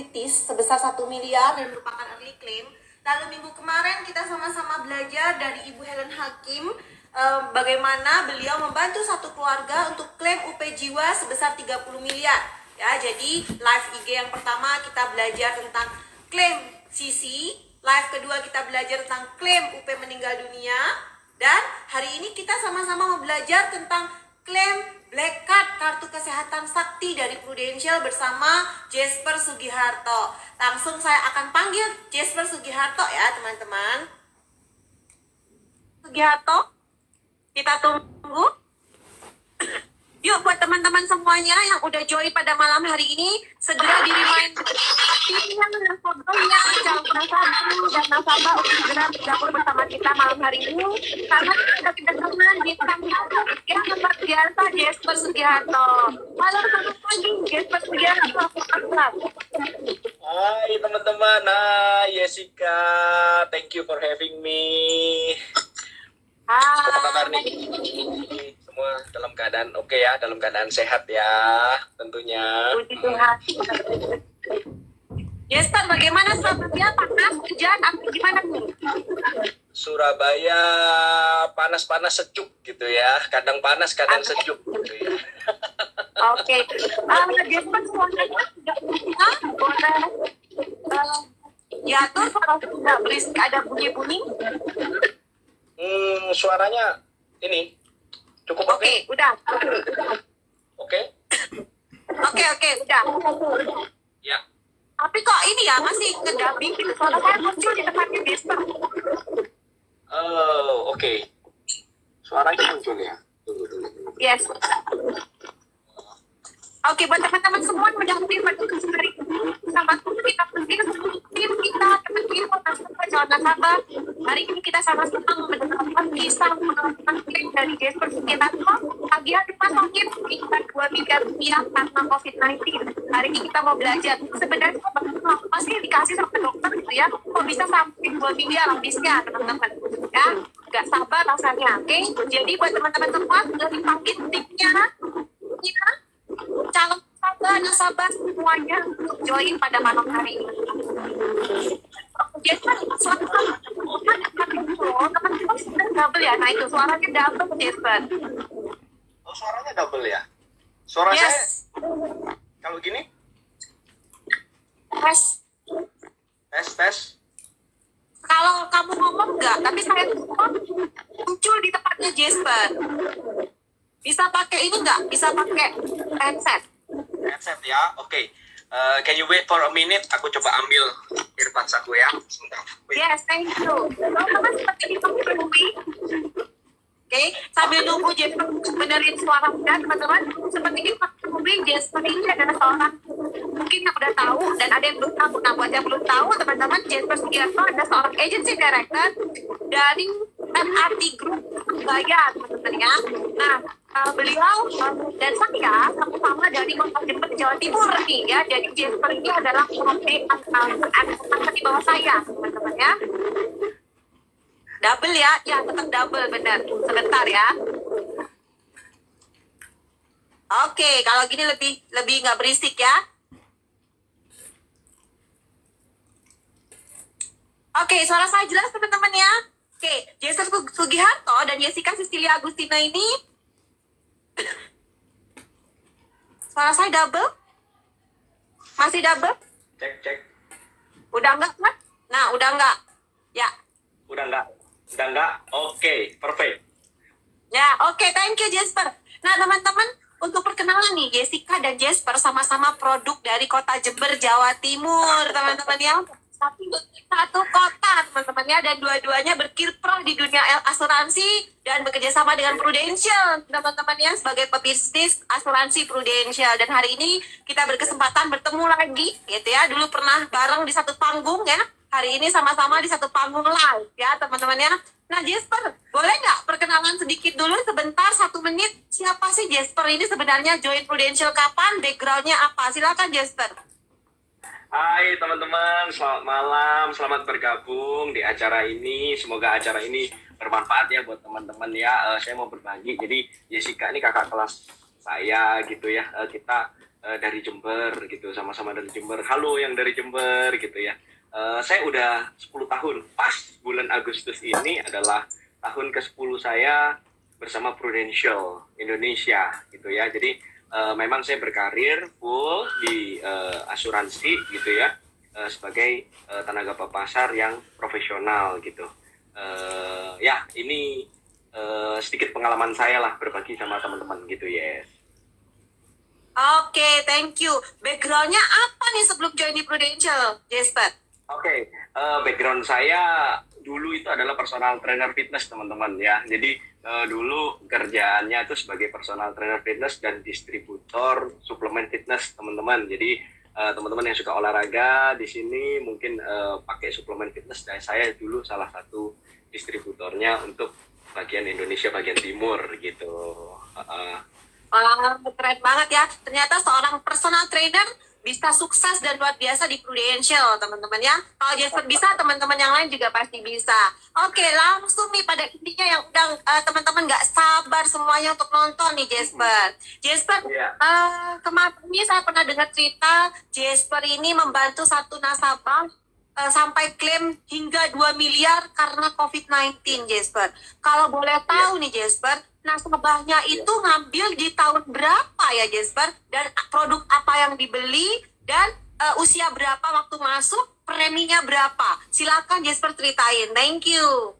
kritis sebesar 1 miliar dan merupakan early claim. Lalu minggu kemarin kita sama-sama belajar dari Ibu Helen Hakim bagaimana beliau membantu satu keluarga untuk klaim UP Jiwa sebesar 30 miliar. Ya, jadi live IG yang pertama kita belajar tentang klaim CC, live kedua kita belajar tentang klaim UP meninggal dunia, dan hari ini kita sama-sama mau belajar tentang klaim Black Card kartu kesehatan sakti dari Prudential bersama Jesper Sugiharto. Langsung saya akan panggil Jesper Sugiharto ya teman-teman. Sugiharto, kita tunggu. Yuk buat teman-teman semuanya yang udah join pada malam hari ini, segera di-remind timnya, fotonya, calon nasabah dan nasabah untuk segera bergabung bersama kita malam hari ini. Karena kita sudah kedatangan bintang tamu yang luar biasa, Jesper Sugiharto. Halo, selamat pagi, Jesper Sugiharto. Hai teman-teman, hai Jessica, thank you for having me. Apa kabar nih? Semua dalam keadaan oke ya, dalam keadaan sehat ya tentunya. Puji Tuhan. Jesper, bagaimana Surabaya? Panas, hujan, apa gimana nih? Surabaya panas-panas sejuk gitu ya, kadang panas kadang sejuk gitu ya. Oke, Jesper suaranya tidak boleh. Ya tuh suara sudah berisik, ada bunyi-bunyi. Suaranya ini cukup oke? Oke, udah. Oke? Oke, udah. Ya. Tapi kok ini ya masih ngedubbing gitu, suara saya muncul di tempatnya Jesper. Oh, oke. Suaranya muncul ya. Tunggu. Yes. Oke, buat teman-teman semua yang udah hadir pada kesempatan hari ini, sama kita pergi tim kita kemudian nasabah calon nasabah. Hari ini kita sama-sama mendengarkan kisah pengalaman klaim dari Jesper Sugiharto, tagihan rumah sakit sekitar 2 miliar rupiah karena COVID-19. Hari ini kita mau belajar sebenarnya apa sih dikasih sama dokter gitu ya, kok bisa sampai 2 miliar habisnya teman-teman ya, nggak sabar rasanya. Oke, jadi buat teman-teman semua sudah dipanggil timnya ya, calon nasabah semuanya untuk join pada malam hari ini. Jesper, teman-teman sudah double ya, nah itu suaranya double Jesper. Oh, suaranya double ya? Suara Yes. saya kalau gini? Tes. Kalau kamu ngomong enggak, tapi saya ngomong muncul di tempatnya Jesper. Bisa pakai ini enggak? Bisa pakai headset. Headset ya, oke. Can you wait for a minute? Aku coba ambil earbuds aku ya. Sebentar. Wait. Yes, thank you. Teman-teman seperti itu Oke, sambil nunggu Jesper benerin suaranya, teman-teman. Seperti itu Jesper ini adalah seorang mungkin yang udah tahu dan ada yang belum tahu. Nah, buat yang belum tahu, teman-teman, Jesper Sugiharto adalah seorang agency director dari MRT Group Surabaya, teman-teman ya. Nah, beliau dan saya sama-sama dari Kota Jember, Jawa Timur nih ya. Jadi Jesper ini adalah angkatan di bawah saya, teman-teman ya. Double ya, tetap double benar. Sebentar ya. Oke, kalau gini lebih nggak berisik ya. Oke, suara saya jelas teman-teman ya. Oke, Jesper Sugiharto dan Jessica Cecilia Agustina ini. Suara saya double? Masih double? Cek. Udah enggak kan? Nah, udah enggak. Ya. Udah enggak? Oke, perfect. Ya, oke, thank you Jesper. Nah, teman-teman, untuk perkenalan nih, Jessica dan Jesper sama-sama produk dari Kota Jember, Jawa Timur, teman-teman ya. Satu kota, teman-teman ya, dan dua-duanya berkiprah di dunia asuransi dan bekerja sama dengan Prudential, teman-teman ya, sebagai pebisnis asuransi Prudential. Dan hari ini kita berkesempatan bertemu lagi, gitu ya. Dulu pernah bareng di satu panggung ya. Hari ini sama-sama di satu panggung live ya teman-teman ya. Nah Jesper, boleh nggak perkenalan sedikit dulu sebentar 1 menit. Siapa sih Jesper ini sebenarnya, join Prudential kapan, backgroundnya apa? Silakan Jesper. Hai teman-teman, selamat malam, selamat bergabung di acara ini. Semoga acara ini bermanfaat ya buat teman-teman ya. Saya mau berbagi, jadi Jessica ini kakak kelas saya gitu ya. Kita dari Jember gitu, sama-sama dari Jember. Halo yang dari Jember gitu ya. Saya udah 10 tahun, pas bulan Agustus ini adalah tahun ke-10 saya bersama Prudential Indonesia gitu ya. Jadi memang saya berkarir full di asuransi gitu ya, sebagai tenaga pasar yang profesional gitu. Ya ini sedikit pengalaman saya lah berbagi sama teman-teman gitu, yes. Oke, thank you. Backgroundnya apa nih sebelum join di Prudential, Jesper? Oke, background saya dulu itu adalah personal trainer fitness teman-teman ya. Jadi dulu kerjaannya itu sebagai personal trainer fitness dan distributor suplemen fitness teman-teman. Jadi teman-teman yang suka olahraga di sini mungkin pakai suplemen fitness, dan saya dulu salah satu distributornya untuk bagian Indonesia bagian timur gitu. Wah, keren banget ya. Ternyata seorang personal trainer bisa sukses dan luar biasa di Prudential, teman-teman ya. Kalau Jasper bisa, teman-teman yang lain juga pasti bisa. Oke, langsung nih pada intinya yang udah teman-teman nggak sabar semuanya untuk nonton nih, Jasper. Jasper, Iya. kemarin ini saya pernah dengar cerita Jasper ini membantu satu nasabah sampai klaim hingga 2 miliar karena COVID-19, Jasper. Kalau boleh tahu nih, Jasper, nasabahnya itu ngambil di tahun berapa ya, Jasper? Dan produk apa yang dibeli? Dan usia berapa waktu masuk? Preminya berapa? Silakan, Jasper, ceritain. Thank you.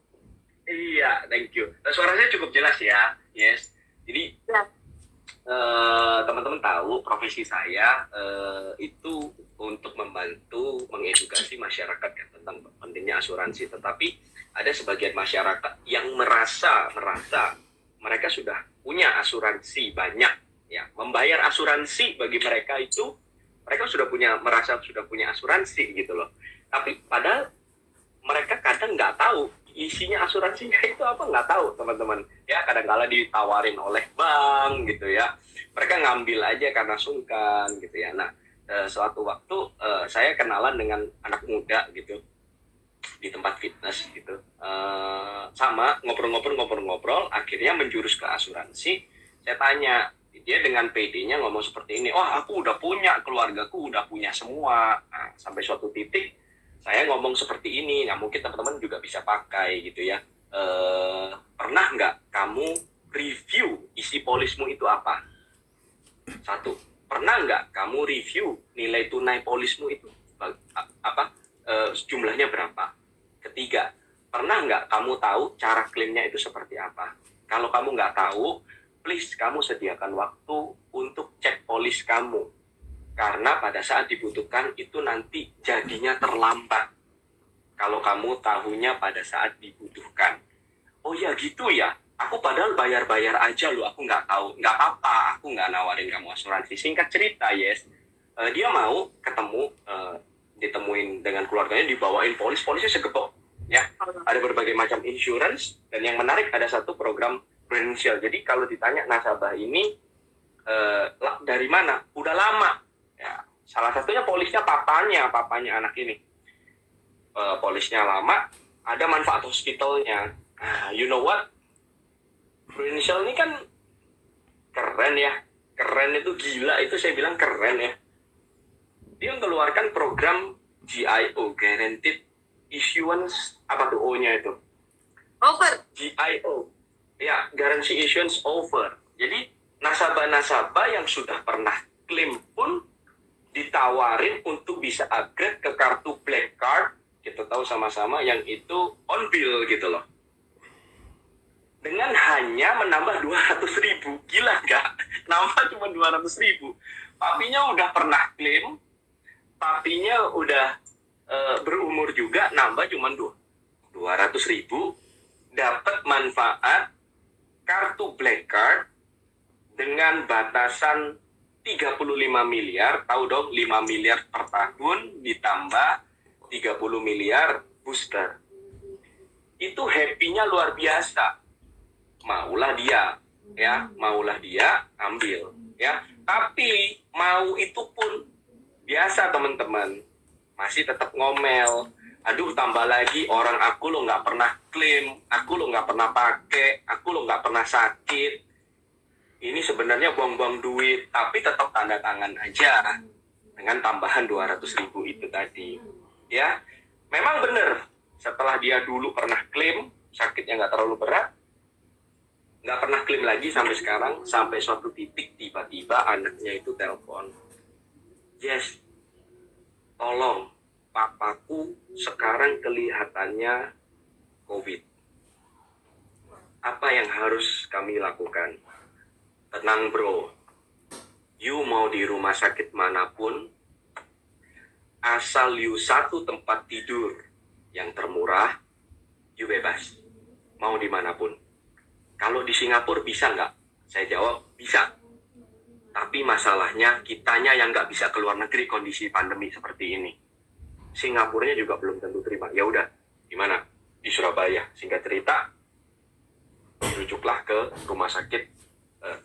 Iya, thank you. Suaranya cukup jelas ya, yes. Jadi Ya. teman-teman tahu profesi saya itu untuk membantu mengedukasi masyarakat ya, tentang pentingnya asuransi. Tetapi ada sebagian masyarakat yang merasa mereka sudah punya asuransi banyak, ya, membayar asuransi bagi mereka itu mereka merasa sudah punya asuransi gitu loh. Tapi padahal mereka kadang nggak tahu isinya asuransinya itu apa, nggak tahu teman-teman ya. Kadang-kala ditawarin oleh bank gitu ya, mereka ngambil aja karena sungkan gitu ya. Nah suatu waktu saya kenalan dengan anak muda gitu di tempat fitness gitu, sama ngobrol akhirnya menjurus ke asuransi. Saya tanya, dia dengan PD-nya ngomong seperti ini, wah aku udah punya, keluargaku udah punya semua. Nah, sampai suatu titik saya ngomong seperti ini, nah mungkin teman-teman juga bisa pakai gitu ya. Pernah nggak kamu review isi polismu itu apa? Satu, pernah nggak kamu review nilai tunai polismu itu apa? Jumlahnya berapa? Ketiga, pernah nggak kamu tahu cara klaimnya itu seperti apa? Kalau kamu nggak tahu, please kamu sediakan waktu untuk cek polis kamu. Karena pada saat dibutuhkan itu nanti jadinya terlambat. Kalau kamu tahunya pada saat dibutuhkan. Oh ya gitu ya, aku padahal bayar-bayar aja loh, aku nggak tahu. Nggak apa-apa, aku nggak nawarin kamu asuransi. Singkat cerita, yes, dia mau ketemu, ditemuin dengan keluarganya, dibawain polisnya segepok. Ya, ada berbagai macam insurance, dan yang menarik ada satu program Prudential. Jadi kalau ditanya nasabah ini dari mana, udah lama. Ya, salah satunya polisnya papanya anak ini. Polisnya lama, ada manfaat hospitalnya. Nah, you know what? Prudential ini kan keren ya. Keren itu gila, itu saya bilang keren ya. Dia mengeluarkan program GIO, Guaranteed Issuance, apa tuh O-nya itu? Over. GIO. Ya, Guarantee Issuance Over. Jadi, nasabah-nasabah yang sudah pernah klaim pun ditawarin untuk bisa upgrade ke kartu Black Card, kita tahu sama-sama yang itu on bill gitu loh, dengan hanya menambah 200.000. Gila nggak? Nambah cuma 200.000. Papinya udah pernah klaim, papinya udah berumur juga, nambah cuma 200.000, dapat manfaat kartu Black Card dengan batasan 35 miliar, tahu dong, 5 miliar per tahun ditambah 30 miliar booster. Itu happy-nya luar biasa. Maulah dia, ya, maulah dia ambil, ya. Tapi mau itu pun biasa teman-teman, masih tetap ngomel. Aduh, tambah lagi orang aku lo nggak pernah klaim, aku lo nggak pernah pakai, aku lo nggak pernah sakit. ini sebenarnya buang-buang duit, tapi tetap tanda tangan aja dengan tambahan 200.000 itu tadi. Ya, memang benar. Setelah dia dulu pernah klaim sakitnya nggak terlalu berat, nggak pernah klaim lagi sampai sekarang, sampai suatu titik tiba-tiba anaknya itu telepon, Jess, tolong, papaku sekarang kelihatannya COVID. Apa yang harus kami lakukan? Tenang bro, you mau di rumah sakit manapun, asal you satu tempat tidur yang termurah, you bebas. Mau dimanapun. Kalau di Singapura bisa nggak? Saya jawab, bisa. Tapi masalahnya, kitanya yang nggak bisa keluar negeri kondisi pandemi seperti ini. Singapurnya juga belum tentu terima. Ya udah, gimana? Di Surabaya. Singkat cerita, dirujuklah ke rumah sakit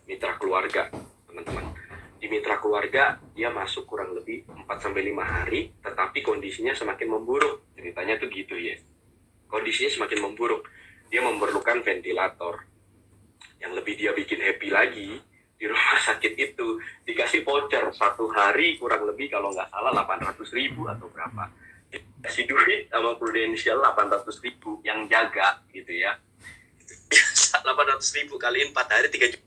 mitra keluarga, teman-teman. Di mitra keluarga, dia masuk kurang lebih 4-5 hari, tetapi kondisinya semakin memburuk. Ceritanya tuh gitu ya. Kondisinya semakin memburuk. Dia memerlukan ventilator. Yang lebih dia bikin happy lagi, di rumah sakit itu dikasih voucher 1 hari kurang lebih kalau nggak salah 800.000 atau berapa. Dikasih duit sama Prudential 800.000 yang jaga gitu ya. 800.000 kali 4 hari 3.200.000.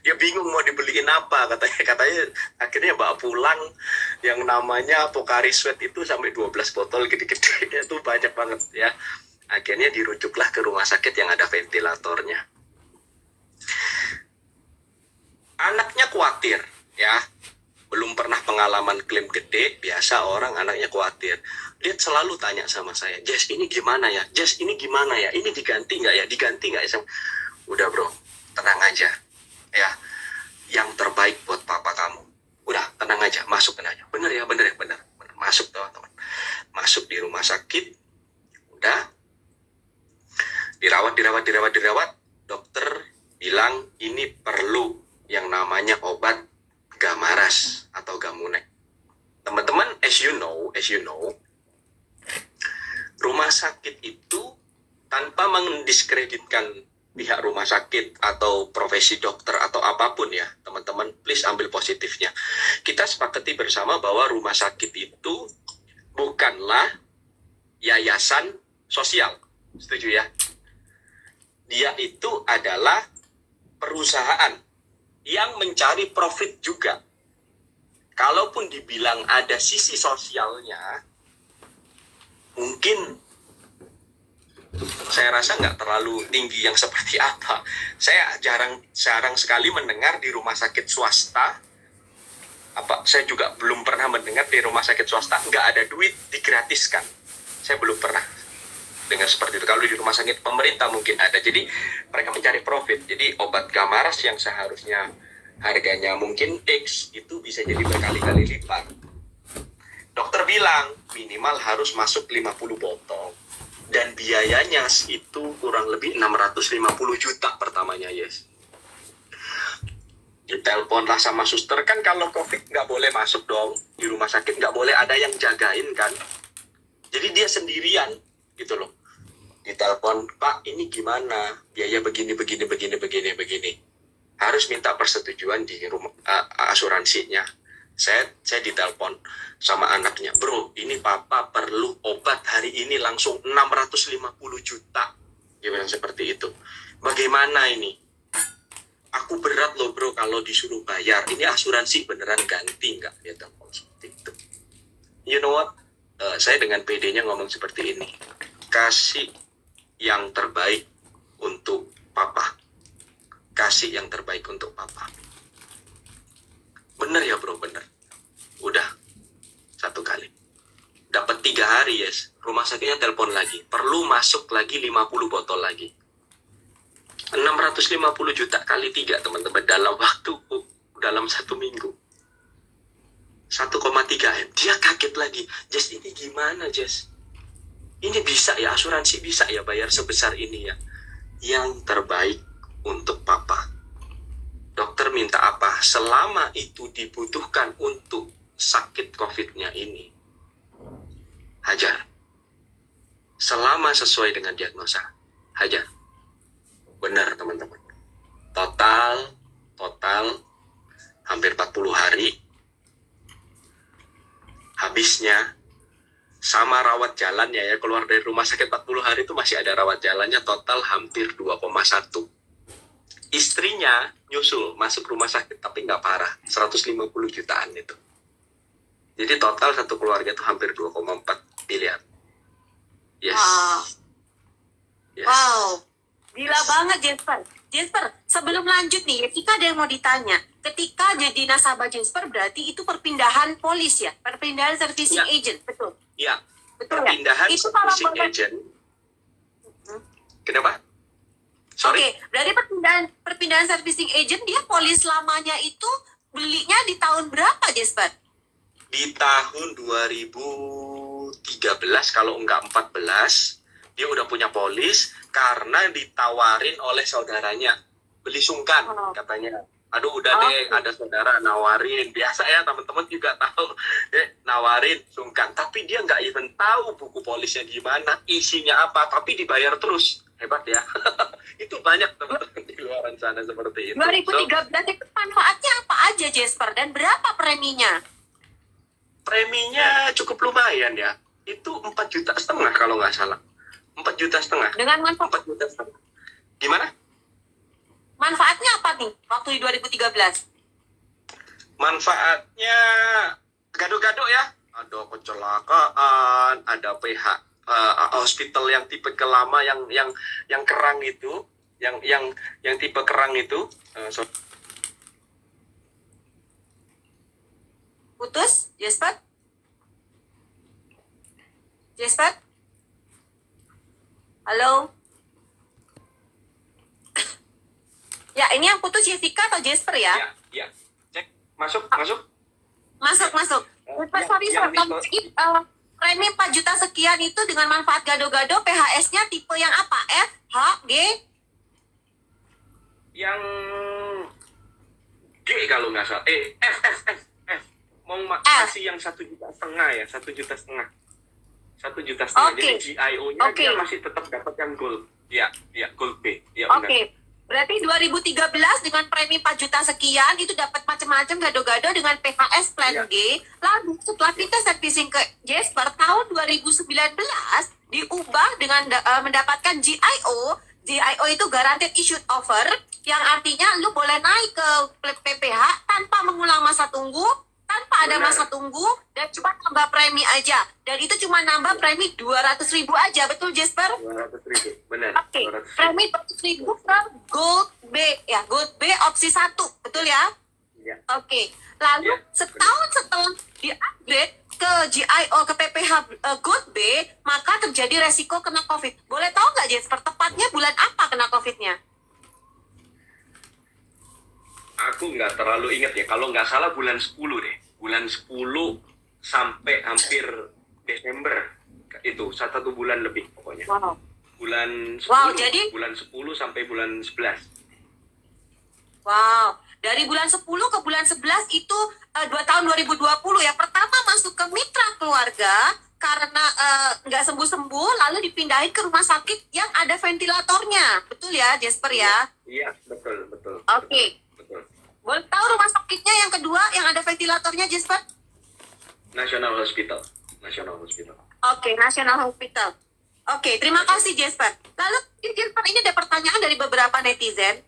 Dia bingung mau dibeliin apa, katanya akhirnya bawa pulang yang namanya Pocari Sweat itu sampai 12 botol gede-gede. Itu banyak banget ya. Akhirnya dirujuklah ke rumah sakit yang ada ventilatornya. Anaknya khawatir ya, belum pernah pengalaman klaim gede, biasa orang anaknya khawatir. Dia selalu tanya sama saya, Jess ini gimana ya, Jess ini gimana ya, ini diganti nggak ya, diganti nggak ya. Udah bro, tenang aja ya, yang terbaik buat papa kamu. Udah tenang aja, masuk aja. Bener ya, bener. Masuk teman-teman, masuk di rumah sakit. Udah dirawat. Dokter bilang ini perlu yang namanya obat Gamaras atau Gamunex. Teman-teman, as you know, rumah sakit itu tanpa mendiskreditkan pihak rumah sakit atau profesi dokter atau apapun ya, teman-teman, please ambil positifnya. Kita sepakati bersama bahwa rumah sakit itu bukanlah yayasan sosial. Setuju ya? Dia itu adalah perusahaan yang mencari profit juga. Kalaupun dibilang ada sisi sosialnya, mungkin saya rasa nggak terlalu tinggi yang seperti apa. Saya jarang sekali mendengar di rumah sakit swasta. Saya juga belum pernah mendengar di rumah sakit swasta nggak ada duit digratiskan. Saya belum pernah dengar seperti itu. Kalau di rumah sakit pemerintah mungkin ada. Jadi mereka mencari profit. Jadi obat Gamaras yang seharusnya harganya mungkin X itu bisa jadi berkali-kali lipat. Dokter bilang minimal harus masuk 50 botol. Dan biayanya itu kurang lebih 650 juta pertamanya, yes. Ditelepon lah sama suster, kan kalau COVID nggak boleh masuk dong. Di rumah sakit nggak boleh ada yang jagain kan. Jadi dia sendirian gitu loh. Ditelepon, Pak ini gimana? Biaya begini. Harus minta persetujuan di rumah asuransinya. Saya ditelepon sama anaknya, bro, ini papa perlu obat hari ini langsung 650 juta. Dia bilang seperti itu. Bagaimana ini? Aku berat loh bro kalau disuruh bayar. Ini asuransi beneran ganti nggak? Dia telepon seperti itu. You know what? Saya dengan PD-nya ngomong seperti ini. Kasih yang terbaik untuk papa. Kasih yang terbaik untuk papa. Bener ya bro, bener. Udah, 1 kali. Dapat 3 hari, yes. Rumah sakitnya telepon lagi. Perlu masuk lagi 50 botol lagi. 650 juta kali 3, teman-teman. Dalam 1 minggu. 1,3 M. Dia kaget lagi. Jess, ini gimana, Jess? Ini bisa ya, asuransi bisa ya bayar sebesar ini ya. Yang terbaik untuk papa. Dokter minta apa? Selama itu dibutuhkan untuk sakit COVID-nya ini, hajar. Selama sesuai dengan diagnosa, hajar. Benar, teman-teman. Total hampir 40 hari. Habisnya sama rawat jalannya ya, keluar dari rumah sakit 40 hari itu masih ada rawat jalannya, total hampir 2,1. Istrinya nyusul masuk rumah sakit tapi nggak parah, 150 jutaan itu. Jadi total satu keluarga itu hampir 2,4 miliar. Yes. Wow. Yes. Wow, gila banget Jasper. Jasper, sebelum lanjut nih, ketika ada yang mau ditanya, ketika jadi nasabah Jasper berarti itu perpindahan polis ya, perpindahan servicing Ya. agent, betul? Ya, Betul perpindahan ya? Itu kalau servicing boleh- agent. Kenapa? Oke, Sorry. dari perpindahan servicing agent dia polis lamanya itu belinya di tahun berapa Jasper? Di tahun 2013 kalau enggak 14 dia udah punya polis karena ditawarin oleh saudaranya, beli sungkan Oh. katanya. Aduh udah deh, ada saudara nawarin, biasa ya teman-teman juga tahu, nawarin sungkan, tapi dia nggak even tahu buku polisnya gimana, isinya apa, tapi dibayar terus. Hebat ya. Itu banyak teman-teman di luar sana seperti itu. 2013 itu manfaatnya apa aja Jasper dan berapa preminya? Preminya cukup lumayan ya. Itu 4,5 juta kalau nggak salah. 4,5 juta. Dengan manfaat 4,5 juta. Gimana? manfaatnya apa nih waktu di 2013? Manfaatnya gado-gado ya. Ada kecelakaan, ada PH hospital yang tipe kelama yang kerang itu, yang tipe kerang itu. Putus, Jasper? Jasper? Halo? Ya, ini yang putus Jessica atau Jasper ya? Ya. Cek. Masuk. Masuk. Jasper, sorry, yang premi 4 juta sekian itu dengan manfaat gado-gado, PHS-nya tipe yang apa? F, H, G? Yang G kalau nggak salah. F. Mau kasih yang 1,5 juta ya, 1,5 juta. 1,5 juta. Oke. Jadi GIO-nya Oke. dia masih tetap dapat yang gold. Ya, gold B. Ya, Oke. benar. Berarti 2013 dengan premi 4 juta sekian itu dapat macam-macam gado-gado dengan PHS plan Iya. G. Lalu setelah kita servicing ke Jasper tahun 2019 diubah dengan mendapatkan GIO. GIO itu guaranteed issued offer yang artinya lu boleh naik ke PPH tanpa mengulang masa tunggu, tanpa ada Benar. masa tunggu dan cuma nambah premi aja. Dan itu cuma nambah premi 200.000 aja, betul Jasper? 200.000. Benar. Oke, 200.000. premi 200.000 per Gold B ya, Gold B opsi 1, betul ya? Ya. Oke, lalu Ya, setahun setelah di-upgrade ke GIO ke PPH Gold B, maka terjadi resiko kena COVID. Boleh tahu nggak Jasper, tepatnya bulan apa kena COVID-nya? Aku nggak terlalu ingat ya. Kalau nggak salah bulan 10 deh. Bulan 10 sampai hampir Desember. Itu satu bulan lebih pokoknya. Wow. Bulan 10, Wow, jadi- bulan 10 sampai bulan 11. Wow, dari bulan 10 ke bulan 11 itu 2 tahun 2020 ya. Pertama masuk ke mitra keluarga karena nggak sembuh-sembuh, lalu dipindahin ke rumah sakit yang ada ventilatornya. Betul ya, Jasper ya? Iya, betul. Oke. Betul. Boleh tahu rumah sakitnya yang kedua yang ada ventilatornya, Jasper? National Hospital. Oke, National Hospital. Oke, terima kasih Jasper. Lalu Jasper, ini ada pertanyaan dari beberapa netizen.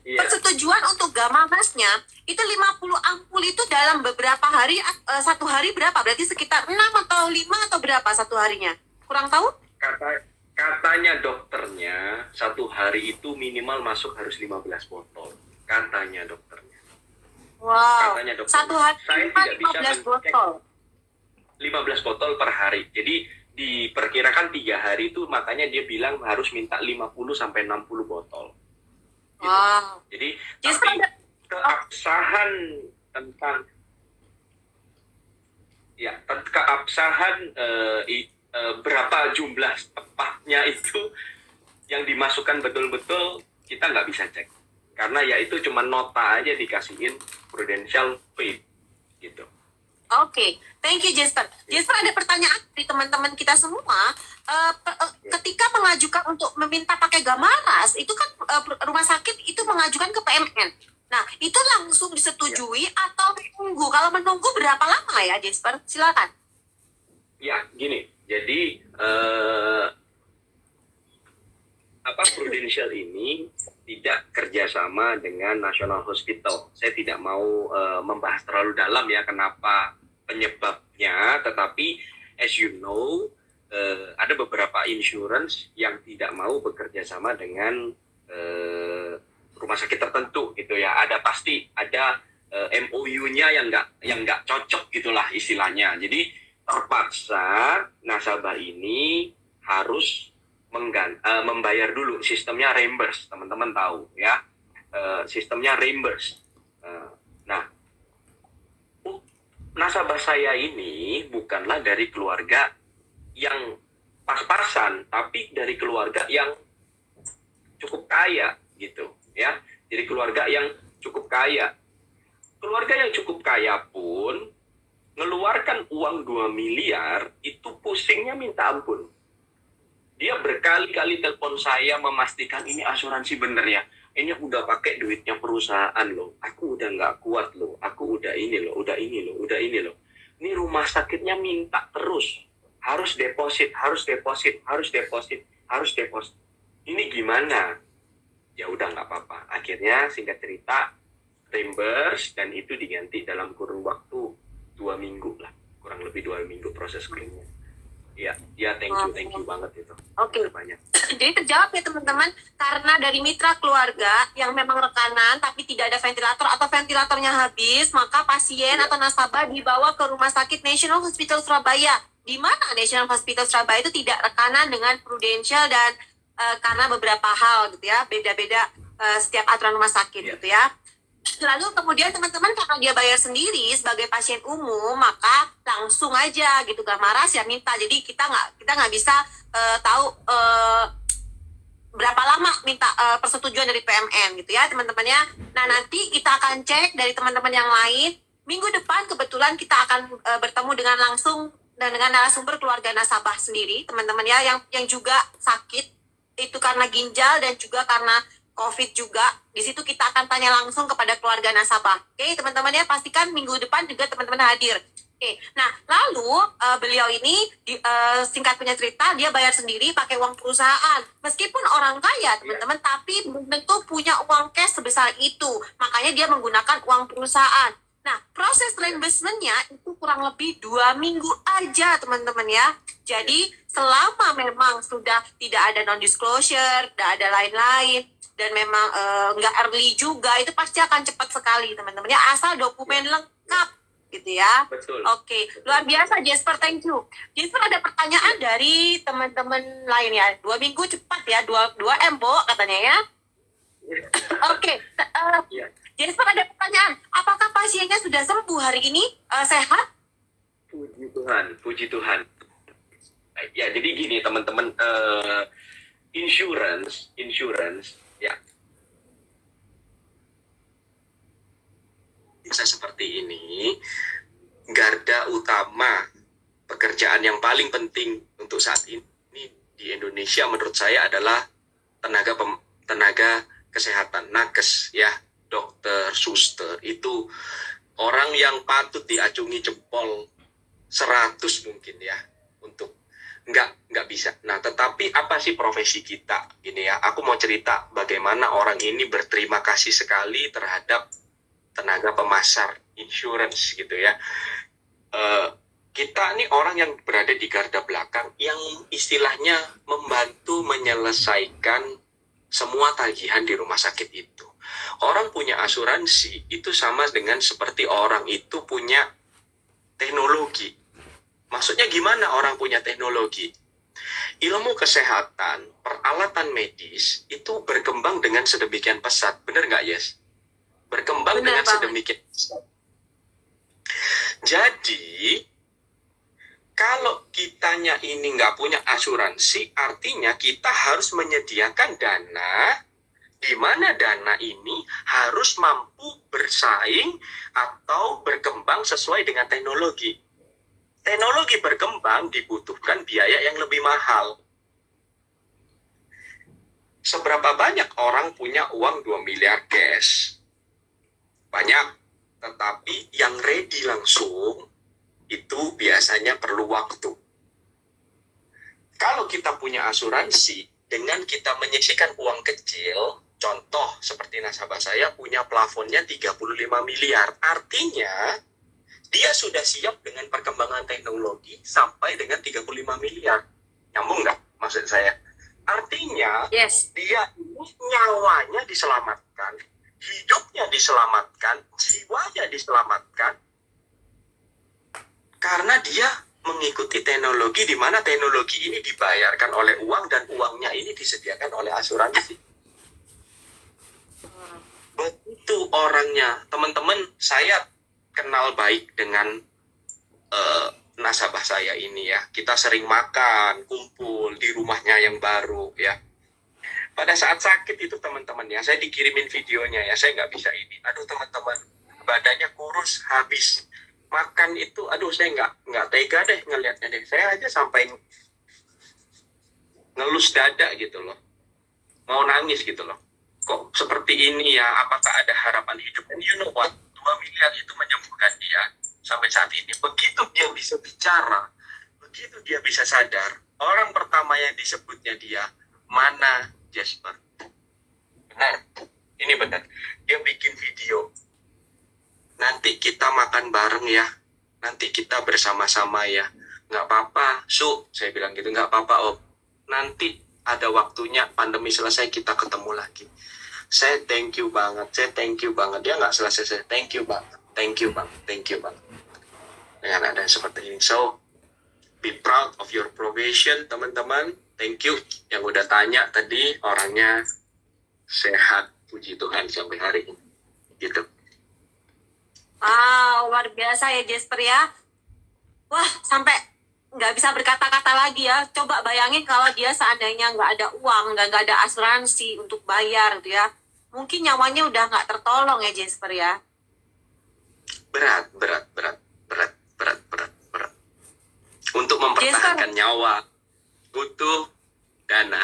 Iya. Persetujuan untuk gamma masknya itu 50 ampul itu dalam beberapa hari, satu hari berapa? Berarti sekitar 6 atau 5 atau berapa satu harinya? Kurang tahu? Katanya dokternya satu hari itu minimal masuk harus 15 botol. Katanya dokternya. Wow, Katanya dokter. satu hari Saya cuma tidak bisa 15 mencek. botol. 15 botol per hari. Jadi diperkirakan 3 hari itu, makanya dia bilang harus minta 50 sampai 60 botol. Gitu. Wow. Jadi Jasper, tapi keabsahan tentang berapa jumlah tepatnya itu yang dimasukkan betul-betul kita nggak bisa cek, karena ya itu cuma nota aja dikasihin Prudential Paid gitu. Oke, Thank you Jasper. Jasper, ada pertanyaan dari teman-teman kita semua. Ketika mengajukan untuk meminta pakai Gamaras, itu kan rumah sakit itu mengajukan ke PMN. Nah, itu langsung disetujui atau menunggu? Kalau menunggu berapa lama ya, Jasper? Silakan. Ya, gini. Jadi Prudential ini tidak kerjasama dengan National Hospital. Saya tidak mau membahas terlalu dalam ya kenapa penyebabnya, tetapi as you know, ada beberapa insurance yang tidak mau bekerja sama dengan rumah sakit tertentu gitu ya. Pasti ada MOU-nya yang nggak cocok gitulah istilahnya. Jadi terpaksa nasabah ini harus membayar dulu. Sistemnya reimburse, teman-teman tahu ya. Sistemnya reimburse. Nah, nasabah saya ini bukanlah dari keluarga yang pas-pasan, tapi dari keluarga yang cukup kaya gitu ya. Jadi keluarga yang cukup kaya. Keluarga yang cukup kaya pun ngeluarkan uang 2 miliar itu pusingnya minta ampun. Dia berkali-kali telepon saya memastikan ini asuransi bener ya. Ini udah pakai duitnya perusahaan loh. Aku udah nggak kuat loh. Aku udah ini loh, udah ini loh, udah ini loh. Ini rumah sakitnya minta terus. Harus deposit, harus deposit, harus deposit, harus deposit. Ini gimana? Ya udah nggak apa-apa. Akhirnya singkat cerita reimburse dan itu diganti dalam kurun waktu 2 minggu lah. Kurang lebih 2 minggu proses klaimnya. Ya, thank you banget itu. Oke. Banyak. Jadi terjawab ya teman-teman, karena dari mitra keluarga yang memang rekanan tapi tidak ada ventilator atau ventilatornya habis, maka pasien atau nasabah dibawa ke Rumah Sakit National Hospital Surabaya. Di mana National Hospital Surabaya itu tidak rekanan dengan Prudential dan karena beberapa hal gitu ya, beda-beda setiap aturan rumah sakit gitu ya. Lalu kemudian teman-teman karena dia bayar sendiri sebagai pasien umum, maka langsung aja gitu Gamaras ya minta. Jadi kita nggak bisa tahu berapa lama minta persetujuan dari PMN gitu ya teman-temannya. Nah nanti kita akan cek dari teman-teman yang lain. Minggu depan kebetulan kita akan bertemu dengan langsung dan dengan narasumber keluarga nasabah sendiri teman-teman ya, yang juga sakit itu karena ginjal dan juga karena COVID juga. Di situ kita akan tanya langsung kepada keluarga nasabah. Oke, teman-teman ya, pastikan minggu depan juga teman-teman hadir. Oke, nah lalu beliau ini singkat punya cerita, dia bayar sendiri pakai uang perusahaan. Meskipun orang kaya teman-teman, tapi belum tentu punya uang cash sebesar itu. Makanya dia menggunakan uang perusahaan. Nah, proses reimbursement-nya itu kurang lebih 2 minggu aja teman-teman ya. Jadi selama memang sudah tidak ada non-disclosure, tidak ada lain-lain, dan memang nggak early juga, itu pasti akan cepat sekali teman-teman ya, asal dokumen lengkap gitu ya. Betul. Oke, luar biasa Jasper, thank you. Jasper, ada pertanyaan dari teman-teman lain ya. 2 minggu cepat ya, 2 M Bo katanya ya. Oke, Jasper ada pertanyaan, apakah pasiennya sudah sembuh hari ini, sehat? Puji Tuhan. Ya jadi gini teman-teman, insurance ya bisa seperti ini. Garda utama pekerjaan yang paling penting untuk saat ini di Indonesia menurut saya adalah tenaga kesehatan, nakes ya, dokter, suster. Itu orang yang patut diacungi jempol 100 mungkin ya, untuk nggak bisa. Nah, tetapi apa sih profesi kita ini ya? Aku mau cerita bagaimana orang ini berterima kasih sekali terhadap tenaga pemasar insurance gitu ya. Kita ini orang yang berada di garda belakang yang istilahnya membantu menyelesaikan semua tagihan di rumah sakit itu. Orang punya asuransi itu sama dengan seperti orang itu punya teknologi. Maksudnya gimana orang punya teknologi? Ilmu kesehatan, peralatan medis itu berkembang dengan sedemikian pesat. Benar nggak, Yes? Berkembang dengan sedemikian pesat. Jadi, kalau kitanya ini nggak punya asuransi, artinya kita harus menyediakan dana, di mana dana ini harus mampu bersaing atau berkembang sesuai dengan teknologi. teknologi berkembang dibutuhkan biaya yang lebih mahal. Seberapa banyak orang punya uang 2 miliar cash? Banyak, tetapi yang ready langsung itu biasanya perlu waktu. Kalau kita punya asuransi, dengan kita menyisihkan uang kecil, contoh seperti nasabah saya punya plafonnya 35 miliar. Artinya, dia sudah siap dengan perkembangan teknologi sampai dengan 35 miliar. Nyambung nggak maksud saya? Artinya, Yes. dia ini nyawanya diselamatkan, hidupnya diselamatkan, jiwanya diselamatkan, karena dia mengikuti teknologi di mana teknologi ini dibayarkan oleh uang dan uangnya ini disediakan oleh asuransi. Begitu orangnya, teman-teman, saya kenal baik dengan nasabah saya ini ya. Kita sering makan, kumpul di rumahnya yang baru ya. Pada saat sakit itu teman-teman ya, saya dikirimin videonya ya, saya nggak bisa ini. Aduh teman-teman, badannya kurus, habis makan itu, aduh saya nggak tega deh ngelihatnya deh. Saya aja sampai ngelus dada gitu loh, mau nangis gitu loh. Kok seperti ini ya? Apakah ada harapan hidup? And you know what? 2 miliar itu menyembuhkan dia sampai saat ini. Begitu dia bisa bicara, begitu dia bisa sadar, orang pertama yang disebutnya dia, mana Jasper? Benar, ini benar. Dia bikin video. Nanti kita makan bareng ya. Nanti kita bersama-sama ya. Nggak apa-apa, Su. Saya bilang gitu, nggak apa-apa, Om. Nanti ada waktunya pandemi selesai kita ketemu lagi. Saya thank you banget. Dia nggak selesai, saya thank you banget. Thank you banget. Dengan ada seperti ini. So, be proud of your profession, teman-teman. Thank you yang udah tanya tadi, orangnya sehat, puji Tuhan sampai hari ini. Gitu. Luar biasa ya Jasper ya. Wah, sampai nggak bisa berkata-kata lagi ya. Coba bayangin kalau dia seandainya nggak ada uang, nggak ada asuransi untuk bayar gitu ya. Mungkin nyawanya udah nggak tertolong ya Jasper ya. Berat. Untuk mempertahankan nyawa, butuh dana.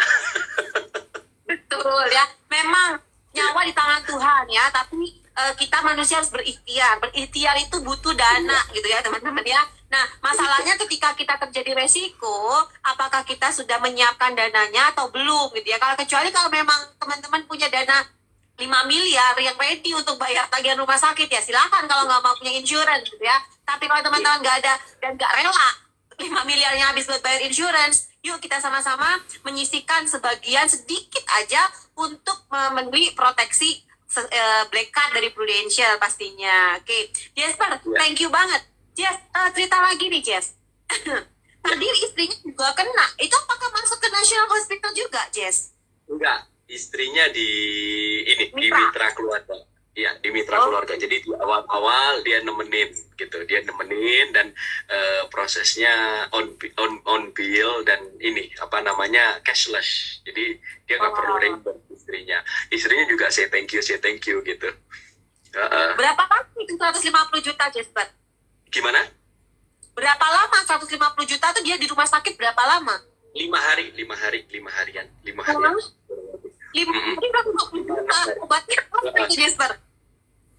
Betul ya. Memang nyawa di tangan Tuhan ya, tapi kita manusia harus berikhtiar. Berikhtiar itu butuh dana gitu ya teman-teman ya. Nah, masalahnya ketika kita terjadi resiko, apakah kita sudah menyiapkan dananya atau belum gitu ya. Kecuali kalau memang teman-teman punya dana 5 miliar yang ready untuk bayar tagihan rumah sakit ya silakan kalau nggak mau punya insurance gitu ya. Tapi kalau teman-teman nggak ada dan nggak rela 5 miliarnya habis buat bayar insurance, yuk kita sama-sama menyisihkan sebagian sedikit aja untuk membeli proteksi black card dari Prudential pastinya. Oke, Jasper, thank you banget. Jess, cerita lagi nih Jess. Tadi istrinya juga kena. Itu apakah masuk ke National Hospital juga, Jess? Enggak, istrinya di Mitra. mitra keluarga. Iya, di mitra keluarga. Jadi di awal-awal dia nemenin gitu. Dia nemenin dan prosesnya on bill dan ini apa namanya cashless. Jadi dia nggak perlu reimburse istrinya. Istrinya juga say thank you gitu. Berapa lama itu 150 juta, Jasper? Gimana? Berapa lama 150 juta tuh dia di rumah sakit berapa lama? 5 harian. 5 harian. 5 hari 150 juta obatnya apa itu, Jasper?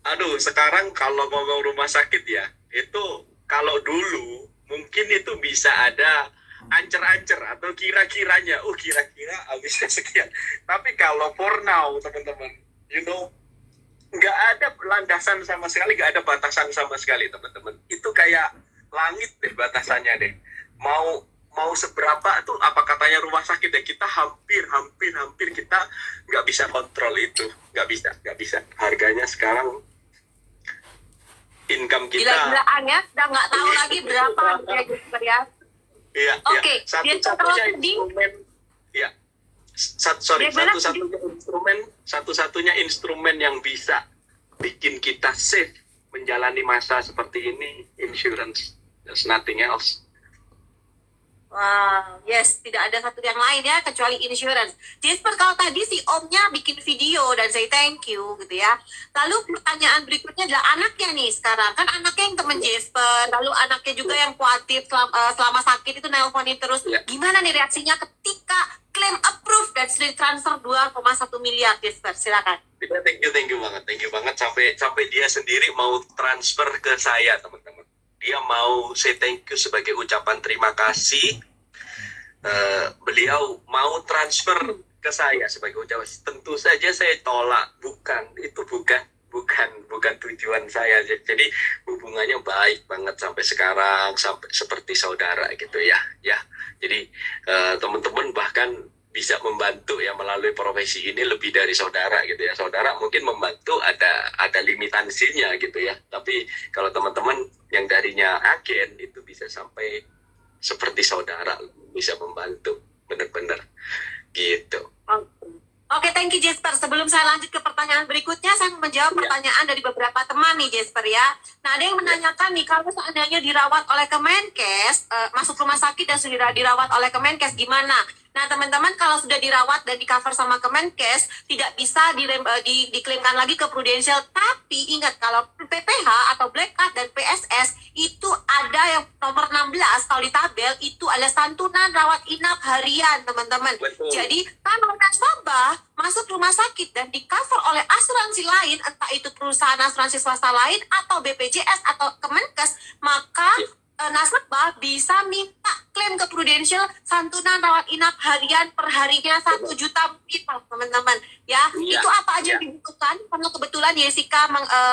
Aduh, sekarang kalau ngomong rumah sakit ya, itu kalau dulu mungkin itu bisa ada ancer-ancer atau kira-kiranya, kira-kira habisnya sekian. Tapi kalau for now, teman-teman, you know, nggak ada landasan sama sekali, nggak ada batasan sama sekali, teman-teman. Itu kayak langit deh batasannya deh. Mau seberapa tuh apa katanya rumah sakit ya, kita hampir kita nggak bisa kontrol itu, nggak bisa. Harganya sekarang income kita Gila-gilaan ya, udah nggak tahu lagi berapa ya Jasper ya. Iya. Oke, Satu-satunya instrumen. Iya. Satu-satunya instrumen yang bisa bikin kita safe menjalani masa seperti ini, insurance. There's nothing else. Wow, yes, tidak ada satu yang lain ya kecuali insurance. Jasper, kalau tadi si omnya bikin video dan say thank you gitu ya. Lalu pertanyaan berikutnya adalah anaknya nih sekarang. Kan anaknya yang temen Jasper, lalu anaknya juga yang khawatir selama sakit itu nelponin terus. Ya. Gimana nih reaksinya ketika klaim approve dan sudah transfer 2,1 miliar, Jasper? Silakan. Thank you banget sampai dia sendiri mau transfer ke saya, teman-teman. Dia mau say thank you sebagai ucapan terima kasih. Beliau mau transfer ke saya sebagai ucapan. Tentu saja saya tolak, bukan tujuan saya. Jadi hubungannya baik banget sampai sekarang, sampai seperti saudara gitu ya. Jadi teman-teman bahkan bisa membantu ya melalui profesi ini lebih dari saudara gitu ya. Saudara mungkin membantu ada limitansinya gitu ya. Tapi kalau teman-teman yang darinya agen itu bisa sampai seperti saudara, bisa membantu benar-benar gitu. Oke, thank you Jasper. Sebelum saya lanjut ke pertanyaan berikutnya, saya mau menjawab pertanyaan dari beberapa teman nih Jasper ya. Nah, ada yang menanyakan nih, kalau seandainya dirawat oleh Kemenkes, masuk rumah sakit dan sudah dirawat oleh Kemenkes, gimana? Nah, teman-teman, kalau sudah dirawat dan di cover sama Kemenkes, tidak bisa diklaimkan lagi ke Prudential. Tapi ingat, kalau PPH atau Black Card dan PSS, itu ada yang nomor 16, kalau di tabel, itu ada santunan rawat inap harian, teman-teman. Betul. Jadi, kalau nasabah masuk rumah sakit dan di cover oleh asuransi lain, entah itu perusahaan asuransi swasta lain atau BPJS atau Kemenkes, maka nasabah bisa minta klaim ke Prudential santunan rawat inap harian per harinya 1 juta rupiah, teman-teman ya. Iya. Itu apa aja yang dibutuhkan? Karena kebetulan Jessica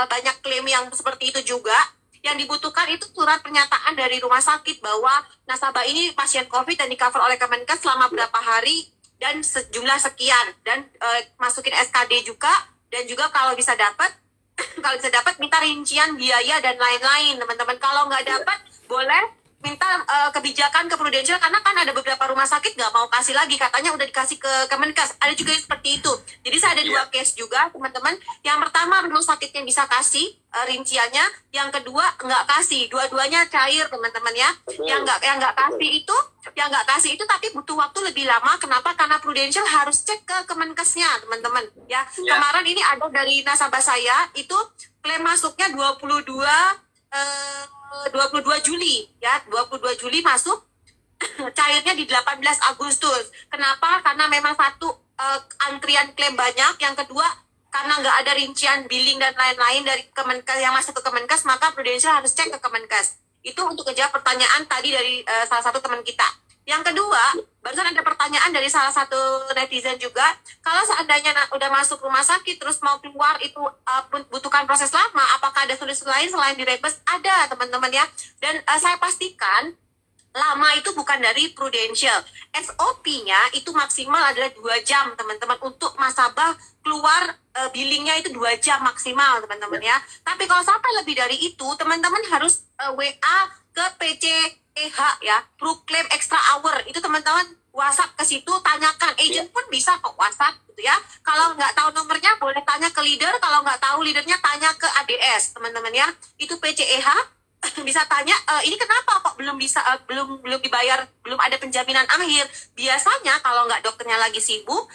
banyak klaim yang seperti itu juga. Yang dibutuhkan itu surat pernyataan dari rumah sakit bahwa nasabah ini pasien COVID dan di cover oleh Kemenkes selama berapa hari dan sejumlah sekian, dan masukin SKD juga, dan juga kalau bisa dapat minta rincian biaya dan lain-lain, teman-teman. Kalau nggak dapat boleh minta kebijakan ke Prudential, karena kan ada beberapa rumah sakit nggak mau kasih lagi, katanya udah dikasih ke Kemenkes. Ada juga yang seperti itu. Jadi saya ada dua case juga, teman-teman. Yang pertama rumah sakitnya bisa kasih rinciannya, yang kedua nggak kasih. Dua-duanya cair, teman-teman ya. Yang nggak kasih itu tapi butuh waktu lebih lama. Kenapa? Karena Prudential harus cek ke Kemenkesnya, teman-teman ya. Kemarin ini ada dari nasabah saya itu klaim masuknya 22 Juli ya, 22 Juli masuk, cairnya di 18 Agustus. Kenapa? Karena memang satu, antrian klaim banyak, yang kedua karena nggak ada rincian billing dan lain-lain dari Kemenkes yang masuk ke Kemenkes, maka Prudential harus cek ke Kemenkes. Itu untuk menjawab pertanyaan tadi dari salah satu teman kita. Yang kedua, barusan ada pertanyaan dari salah satu netizen juga, kalau seandainya udah masuk rumah sakit terus mau keluar itu butuhkan proses lama, apakah ada solusi lain selain direimburse? Ada, teman-teman ya. Dan saya pastikan lama itu bukan dari Prudential. SOP-nya itu maksimal adalah 2 jam, teman-teman. Untuk nasabah keluar billingnya itu 2 jam maksimal, teman-teman ya. Tapi kalau sampai lebih dari itu, teman-teman harus WA ke PCEH ya, Proclaim Extra Hour. Itu teman-teman WhatsApp ke situ, tanyakan. Agent pun bisa kok WhatsApp gitu ya. Kalau nggak tahu nomornya boleh tanya ke leader. Kalau nggak tahu leadernya tanya ke ADS, teman-teman ya. Itu PCEH. Bisa tanya, ini kenapa kok belum bisa, belum dibayar, belum ada penjaminan akhir. Biasanya kalau nggak dokternya lagi sibuk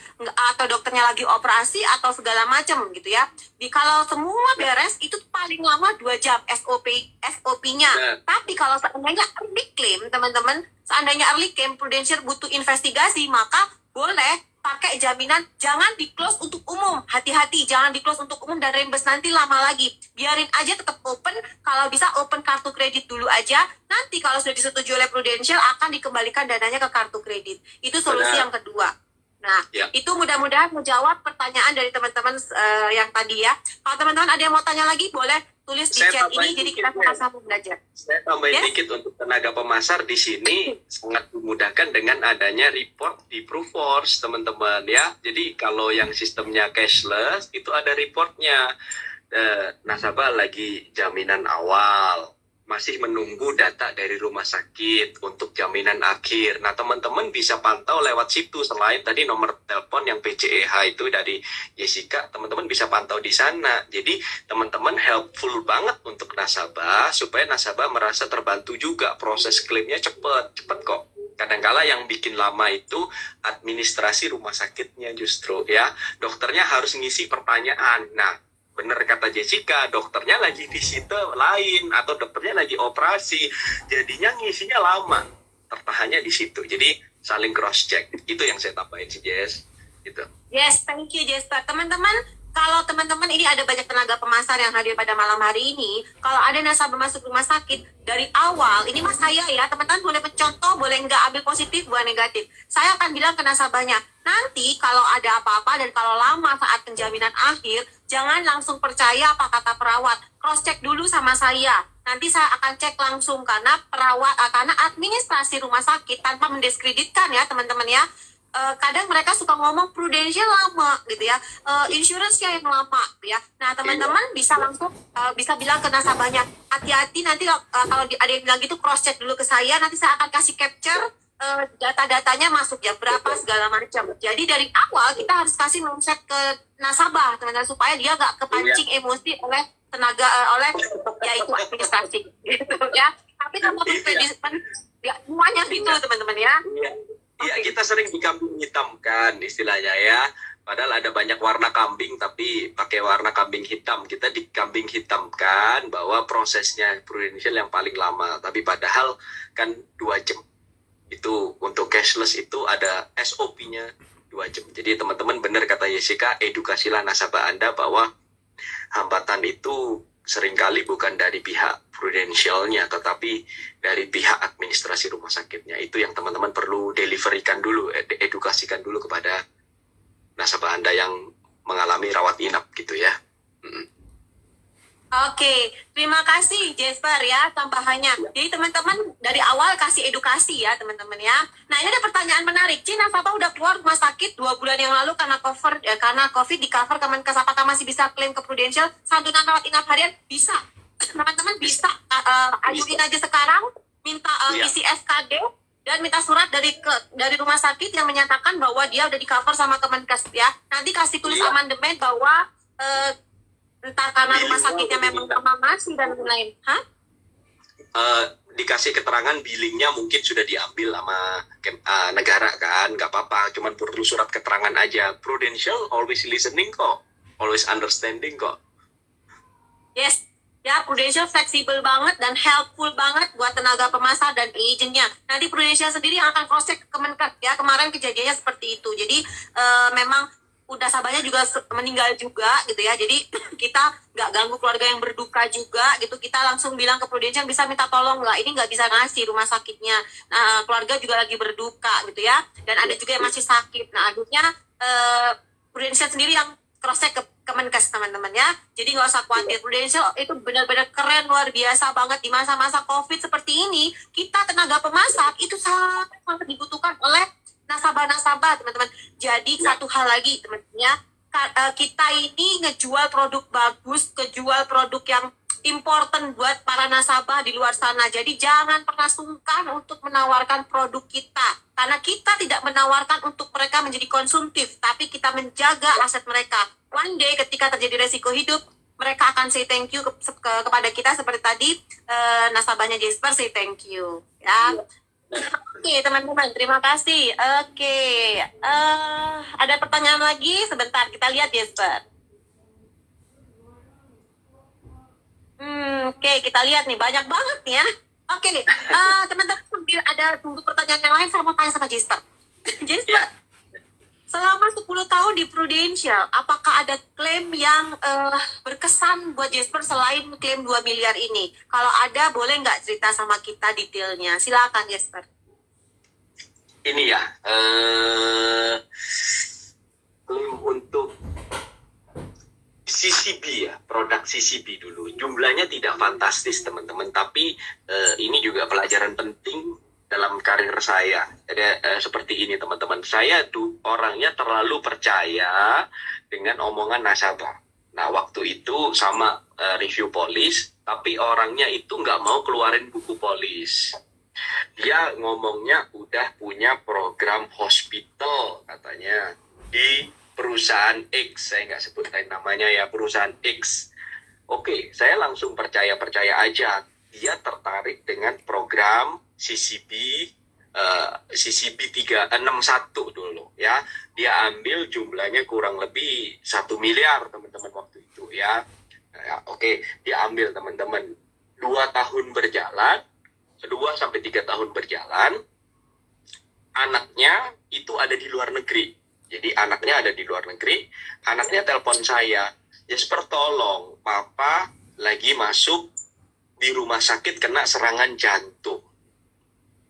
atau dokternya lagi operasi atau segala macam gitu ya. Kalau semua beres itu paling lama 2 jam SOP-nya. Tapi kalau seandainya early claim, teman-teman, seandainya early claim Prudential butuh investigasi, maka boleh pakai jaminan, jangan di close untuk umum. Hati-hati, jangan di close untuk umum dan reimburse nanti lama lagi. Biarin aja tetap open, kalau bisa open kartu kredit dulu aja. Nanti kalau sudah disetujui oleh Prudential akan dikembalikan dananya ke kartu kredit. Itu solusi yang kedua. Nah, itu mudah-mudahan menjawab pertanyaan dari teman-teman yang tadi ya. Kalau teman-teman ada yang mau tanya lagi, boleh tulis di chat ini, jadi kita sama-sama belajar. Saya tambahin dikit untuk tenaga pemasar di sini sangat memudahkan dengan adanya report di Proofforce, teman-teman ya. Jadi kalau yang sistemnya cashless itu ada reportnya. Nasabah lagi jaminan awal, masih menunggu data dari rumah sakit untuk jaminan akhir. Nah, teman-teman bisa pantau lewat situ. Selain tadi nomor telepon yang PCEH itu dari Jessica, teman-teman bisa pantau di sana. Jadi, teman-teman helpful banget untuk nasabah, supaya nasabah merasa terbantu juga. Proses klaimnya cepat kok. Kadangkala yang bikin lama itu administrasi rumah sakitnya justru ya. Dokternya harus ngisi pertanyaan. Nah, bener kata Jessica, dokternya lagi visite lain atau dokternya lagi operasi. Jadinya ngisinya lama. Tertahannya di situ. Jadi saling cross check. Itu yang saya tambahin sih, Jess. Gitu. Yes, thank you Jesper. Teman-teman, kalau teman-teman ini ada banyak tenaga pemasar yang hadir pada malam hari ini, kalau ada nasabah masuk rumah sakit dari awal, ini mas saya ya, teman-teman boleh mencontoh, boleh nggak ambil positif, bukan negatif. Saya akan bilang ke nasabahnya, nanti kalau ada apa-apa dan kalau lama saat penjaminan akhir, jangan langsung percaya apa kata perawat. Cross check dulu sama saya. Nanti saya akan cek langsung karena karena administrasi rumah sakit tanpa mendiskreditkan ya teman-teman ya. Kadang mereka suka ngomong prudensial lama gitu ya, insurance-nya yang lama gitu ya. Nah teman-teman bisa langsung bisa bilang ke nasabahnya, hati-hati nanti kalau ada yang bilang gitu, cross check dulu ke saya, nanti saya akan kasih capture data-datanya masuk ya berapa segala macam. Jadi dari awal kita harus kasih mindset ke nasabah teman-teman supaya dia nggak kepancing emosi oleh tenaga oleh yaitu administrasi gitu ya. Tapi kalau ya, semuanya gitu teman-teman ya. Iya, kita sering dikambing hitamkan istilahnya ya. Padahal ada banyak warna kambing, tapi pakai warna kambing hitam. Kita dikambing hitamkan bahwa prosesnya prudential yang paling lama. Tapi padahal kan 2 jam. Itu untuk cashless itu ada SOP-nya 2 jam. Jadi teman-teman benar kata Jessica, edukasilah nasabah Anda bahwa hambatan itu seringkali bukan dari pihak prudensialnya, tetapi dari pihak administrasi rumah sakitnya. Itu yang teman-teman perlu deliverikan dulu, edukasikan dulu kepada nasabah Anda yang mengalami rawat inap gitu ya. Oke, terima kasih Jesper ya tambahannya. Jadi teman-teman dari awal kasih edukasi ya teman-teman ya. Nah ini ada pertanyaan menarik. Cina nasabah udah keluar rumah sakit 2 bulan yang lalu karena COVID di cover Kemenkes, apakah masih bisa klaim ke Prudential santunan rawat inap harian? Bisa. Teman-teman bisa ajuin aja sekarang, minta isi SKD dan minta surat dari rumah sakit yang menyatakan bahwa dia udah di cover sama Kemenkes ya. Nanti kasih tulis amandemen bahwa entah karena rumah sakitnya memang masih dan lain-lain. Dikasih keterangan billingnya mungkin sudah diambil sama negara kan, nggak apa-apa, cuman perlu surat keterangan aja. Prudential always listening kok, always understanding kok. Yes, ya Prudential fleksibel banget dan helpful banget buat tenaga pemasar dan agentnya. Nanti Prudential sendiri yang akan cross check ke Kemenkes ya, kemarin kejadiannya seperti itu. Jadi memang udah sahabatnya juga meninggal juga gitu ya, jadi kita nggak ganggu keluarga yang berduka juga gitu, kita langsung bilang ke Prudential bisa minta tolong nggak, ini nggak bisa ngasih rumah sakitnya, nah keluarga juga lagi berduka gitu ya, dan ada juga yang masih sakit. Nah akhirnya Prudential sendiri yang cross check ke Kemenkes teman-teman ya, jadi nggak usah khawatir. Prudential itu benar-benar keren, luar biasa banget di masa-masa COVID seperti ini. Kita tenaga pemasar itu sangat dibutuhkan oleh nasabah-nasabah teman-teman. Jadi satu hal lagi teman-teman ya, kita ini ngejual produk bagus, ngejual produk yang important buat para nasabah di luar sana. Jadi jangan pernah sungkan untuk menawarkan produk kita, karena kita tidak menawarkan untuk mereka menjadi konsumtif, tapi kita menjaga aset mereka. One day ketika terjadi resiko hidup, mereka akan say thank you kepada kita seperti tadi nasabahnya Jesper say thank you ya. Oke teman-teman, terima kasih. Oke, ada pertanyaan lagi? Sebentar, kita lihat Jesper. Oke, kita lihat nih, banyak banget nih ya. Oke nih, teman-teman ada tunggu pertanyaan yang lain, saya mau tanya sama Jesper. Jesper, selama 10 tahun di Prudential, apakah ada klaim yang berkesan buat Jesper selain klaim 2 miliar ini? Kalau ada, boleh nggak cerita sama kita detailnya? Silakan Jesper. Ini ya, klaim untuk CCB ya, produk CCB dulu. Jumlahnya tidak fantastis teman-teman, tapi ini juga pelajaran penting dalam karir saya. Ada seperti ini teman-teman, saya tuh orangnya terlalu percaya dengan omongan nasabah. Nah waktu itu sama review polis, tapi orangnya itu nggak mau keluarin buku polis. Dia ngomongnya udah punya program hospital katanya di perusahaan X, saya nggak sebutin namanya ya, perusahaan X. Oke, saya langsung percaya aja. Dia tertarik dengan program CCB CCB 361 dulu ya. Dia ambil jumlahnya kurang lebih 1 miliar teman-teman waktu itu ya. Oke, dia ambil teman-teman 2 tahun berjalan, 2 sampai 3 tahun berjalan, anaknya itu ada di luar negeri. Jadi anaknya ada di luar negeri, anaknya telepon saya, Jesper tolong, papa lagi masuk di rumah sakit kena serangan jantung.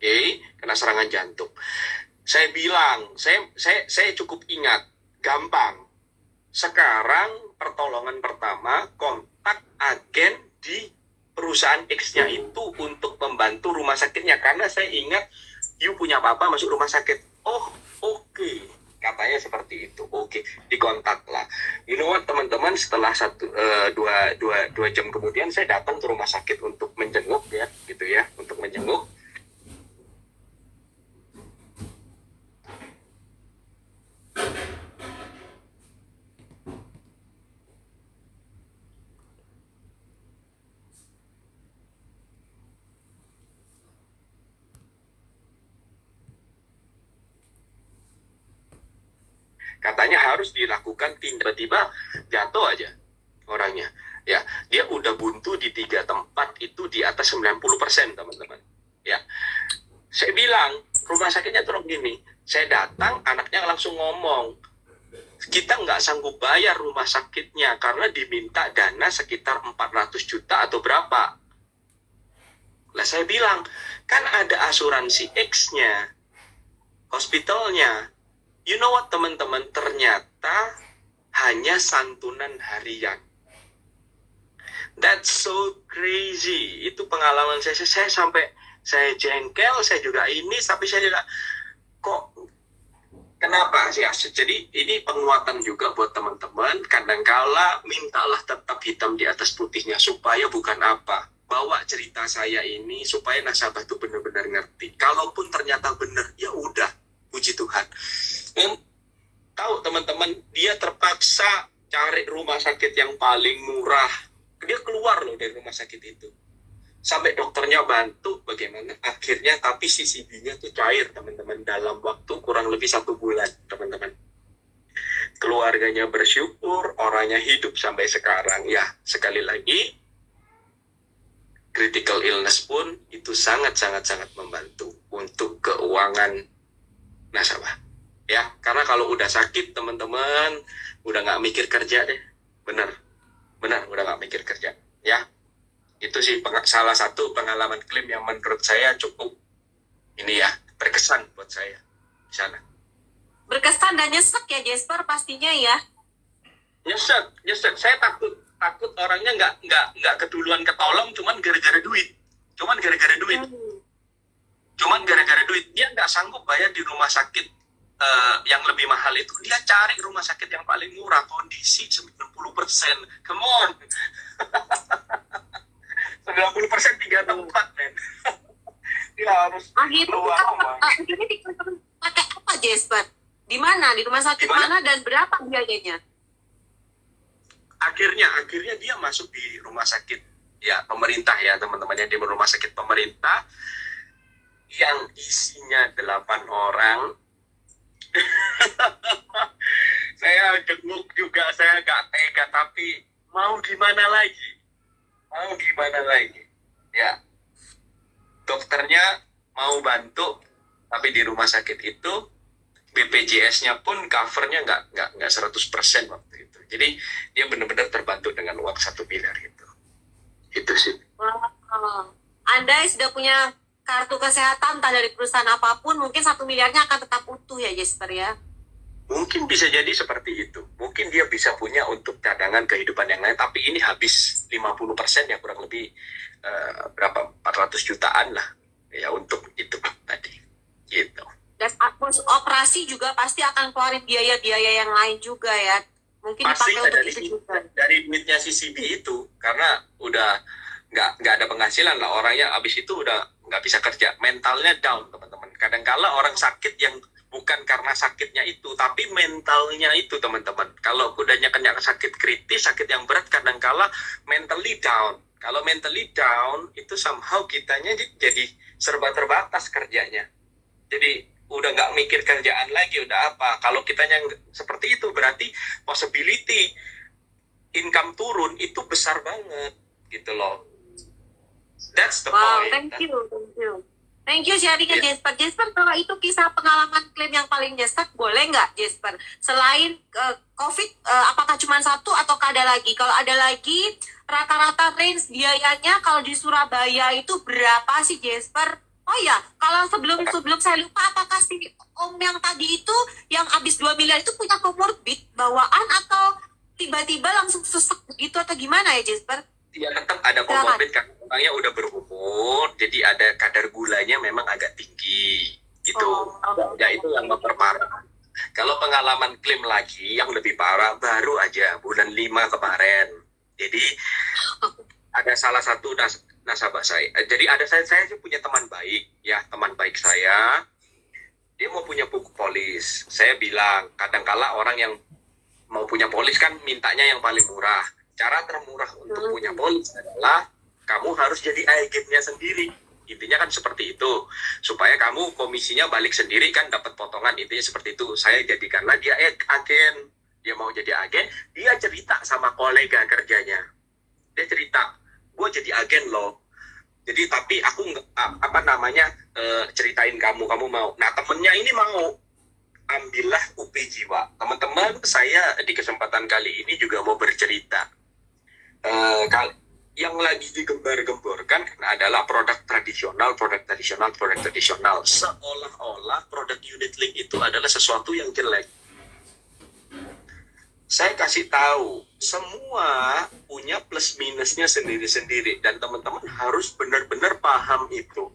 Oke, kena serangan jantung. Saya bilang, saya cukup ingat, gampang. Sekarang pertolongan pertama, kontak agen di perusahaan X-nya itu untuk membantu rumah sakitnya. Karena saya ingat, you punya papa masuk rumah sakit. Oh, oke. Katanya seperti itu. Oke, dikontaklah. You know what, teman-teman, setelah 2 jam kemudian, saya datang ke rumah sakit untuk menjenguk ya, gitu ya, untuk menjenguk. Katanya harus dilakukan tiba-tiba jatuh aja orangnya. Ya, dia udah buntu di 3 tempat itu di atas 90% teman-teman. Ya, saya bilang rumah sakitnya tuh gini. Saya datang, anaknya langsung ngomong, kita nggak sanggup bayar rumah sakitnya karena diminta dana sekitar 400 juta atau berapa. Lah saya bilang, kan ada asuransi X-nya, hospitalnya. You know what teman-teman, ternyata hanya santunan harian. That's so crazy. Itu pengalaman saya sampai saya jengkel, saya juga ini, tapi saya juga kok kenapa sih? Jadi ini penguatan juga buat teman-teman. Kadangkala mintalah tetap hitam di atas putihnya supaya bukan apa, bawa cerita saya ini supaya nasabah itu benar-benar ngerti. Kalaupun ternyata benar, ya udah, puji Tuhan. Tahu teman-teman, dia terpaksa cari rumah sakit yang paling murah. Dia keluar loh dari rumah sakit itu. Sampai dokternya bantu bagaimana. Akhirnya tapi CCB-nya tuh cair teman-teman dalam waktu kurang lebih 1 bulan teman-teman. Keluarganya bersyukur, orangnya hidup sampai sekarang. Ya, sekali lagi, critical illness pun itu sangat-sangat membantu untuk keuangan nasabah. Ya, karena kalau udah sakit teman-teman, udah nggak mikir kerja deh, bener udah nggak mikir kerja. Ya, itu sih salah satu pengalaman klaim yang menurut saya cukup ini ya, berkesan buat saya di sana. Berkesan dan nyesek ya Jesper pastinya ya. Nyesek. Saya takut orangnya nggak keduluan ketolong, cuman gara-gara duit. Cuman gara-gara duit. Dia nggak sanggup bayar di rumah sakit yang lebih mahal itu. Dia cari rumah sakit yang paling murah, kondisi 90%. Come on. 90% 3 tempat, men. Dia harus akhirnya pakai apa Jesper? Di mana? Di rumah sakit mana dan berapa biayanya? Akhirnya dia masuk di rumah sakit ya pemerintah ya teman-teman, yang di rumah sakit pemerintah yang isinya 8 orang. Saya jenguk juga, saya gak tega, tapi mau gimana lagi ya, dokternya mau bantu, tapi di rumah sakit itu BPJS-nya pun covernya nggak 100% waktu itu. Jadi dia benar-benar terbantu dengan uang 1 miliar itu sih. Wow. Anda sudah punya kartu kesehatan entah dari perusahaan apapun, mungkin 1 miliarnya akan tetap utuh ya Jesper ya. Mungkin bisa jadi seperti itu. Mungkin dia bisa punya untuk cadangan kehidupan yang lain, tapi ini habis 50% ya, kurang lebih berapa 400 jutaan lah ya untuk itu tadi gitu. Dan operasi juga pasti akan keluarin biaya-biaya yang lain juga ya. Mungkin pasti dipakai untuk itu juga. Dari duitnya CCB itu, karena udah nggak ada penghasilan lah orangnya, abis itu udah nggak bisa kerja, mentalnya down teman-teman. Kadang-kala orang sakit yang bukan karena sakitnya itu, tapi mentalnya itu teman-teman. Kalau udahnya kena sakit kritis, sakit yang berat, kadang-kala mentally down. Kalau mentally down, itu somehow kitanya jadi serba terbatas kerjanya. Jadi udah nggak mikir kerjaan lagi, udah apa. Kalau kitanya seperti itu, berarti possibility income turun itu besar banget gitu loh. That's the Wow, point. thank you, thank you. Thank you sharingnya Yeah. Jasper. Jasper, kalau itu kisah pengalaman klaim yang paling nyesek, boleh nggak Jasper? Selain COVID, apakah cuma satu atau ada lagi? Kalau ada lagi, rata-rata range biayanya kalau di Surabaya itu berapa sih Jasper? Oh ya, kalau sebelum saya lupa, apakah si Om yang tadi itu yang habis 2 miliar itu punya comorbid bawaan atau tiba-tiba langsung sesek begitu atau gimana ya Jasper? Ya tetap ada comorbid karena orangnya udah berumur, jadi ada kadar gulanya memang agak tinggi gitu. Ya itu yang memperparah. Kalau pengalaman klaim lagi yang lebih parah baru aja bulan 5 kemarin. Jadi ada salah satu nasabah saya. Jadi saya punya teman baik ya, teman baik saya. Dia mau punya buku polis. Saya bilang kadangkala orang yang mau punya polis kan mintanya yang paling murah. Cara termurah untuk punya polis adalah kamu harus jadi agennya sendiri. Intinya kan seperti itu. Supaya kamu komisinya balik sendiri kan dapat potongan. Intinya seperti itu. Saya jadikanlah dia agen. Dia mau jadi agen, dia cerita sama kolega kerjanya. Dia cerita, gue jadi agen loh. Jadi tapi aku ceritain kamu mau. Nah temennya ini mau. Ambillah UP Jiwa. Teman-teman, saya di kesempatan kali ini juga mau bercerita. Yang lagi digembar-gemborkan adalah produk tradisional. Seolah-olah produk unit link itu adalah sesuatu yang jelek. Saya kasih tahu, semua punya plus minusnya sendiri-sendiri dan teman-teman harus benar-benar paham itu.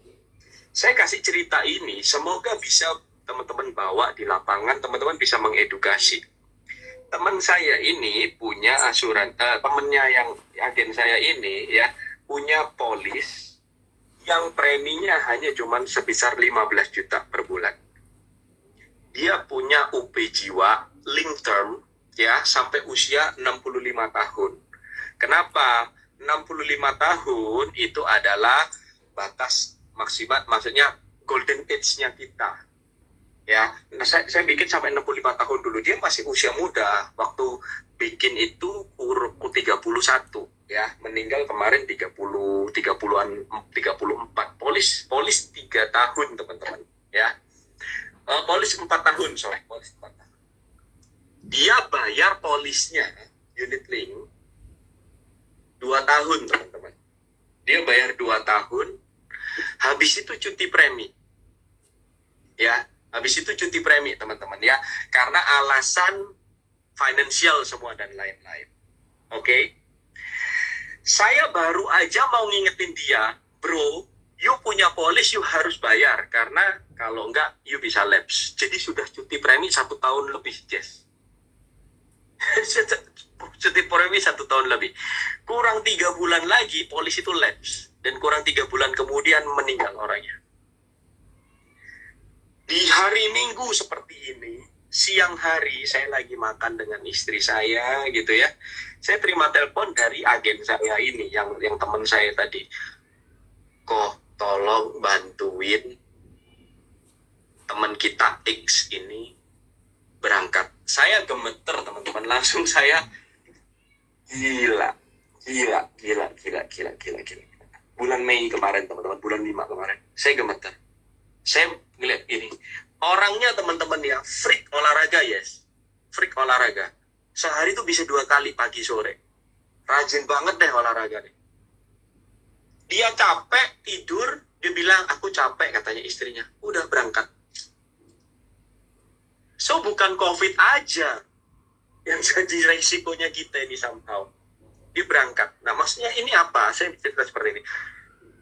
Saya kasih cerita ini, semoga bisa teman-teman bawa di lapangan, teman-teman bisa mengedukasi. Teman saya ini punya temennya yang agen saya ini ya punya polis yang preminya hanya cuma sebesar 15 juta per bulan. Dia punya UP Jiwa link term ya sampai usia 65 tahun. Kenapa? 65 tahun itu adalah batas maksimal, maksudnya golden age-nya kita. Ya, nah, saya bikin sampai 65 tahun dulu. Dia masih usia muda. Waktu bikin itu umur 31 ya. Meninggal kemarin 34. Polis 3 tahun, teman-teman, ya. Polis 4 tahun, sorry. Polis 4 tahun. Dia bayar polisnya unit link 2 tahun, teman-teman. Dia bayar 2 tahun. Habis itu cuti premi. Ya. Habis itu cuti premi, teman-teman, ya. Karena alasan finansial semua dan lain-lain. Oke? Saya baru aja mau ngingetin dia, bro, you punya polis, you harus bayar. Karena kalau enggak, you bisa lapse. Jadi sudah cuti premi 1 tahun lebih, Jess. Cuti premi 1 tahun lebih. Kurang 3 bulan lagi, polis itu lapse. Dan kurang 3 bulan kemudian meninggal orangnya. Di hari Minggu seperti ini, siang hari saya lagi makan dengan istri saya gitu ya. Saya terima telepon dari agen saya ini, yang teman saya tadi. Kok tolong bantuin teman kita X ini berangkat. Saya gemeter, teman-teman. Langsung saya gila. Bulan Mei kemarin, teman-teman, bulan 5 kemarin. Saya gemeter. Saya ngeliat ini, orangnya teman-teman ya, freak olahraga, yes. Freak olahraga. Sehari tuh bisa 2 kali pagi sore. Rajin banget deh olahraga nih. Dia capek, tidur, dia bilang, aku capek, katanya istrinya. Udah berangkat. So, bukan COVID aja yang jadi resikonya kita ini somehow. Dia berangkat. Nah, maksudnya ini apa? Saya cerita seperti ini.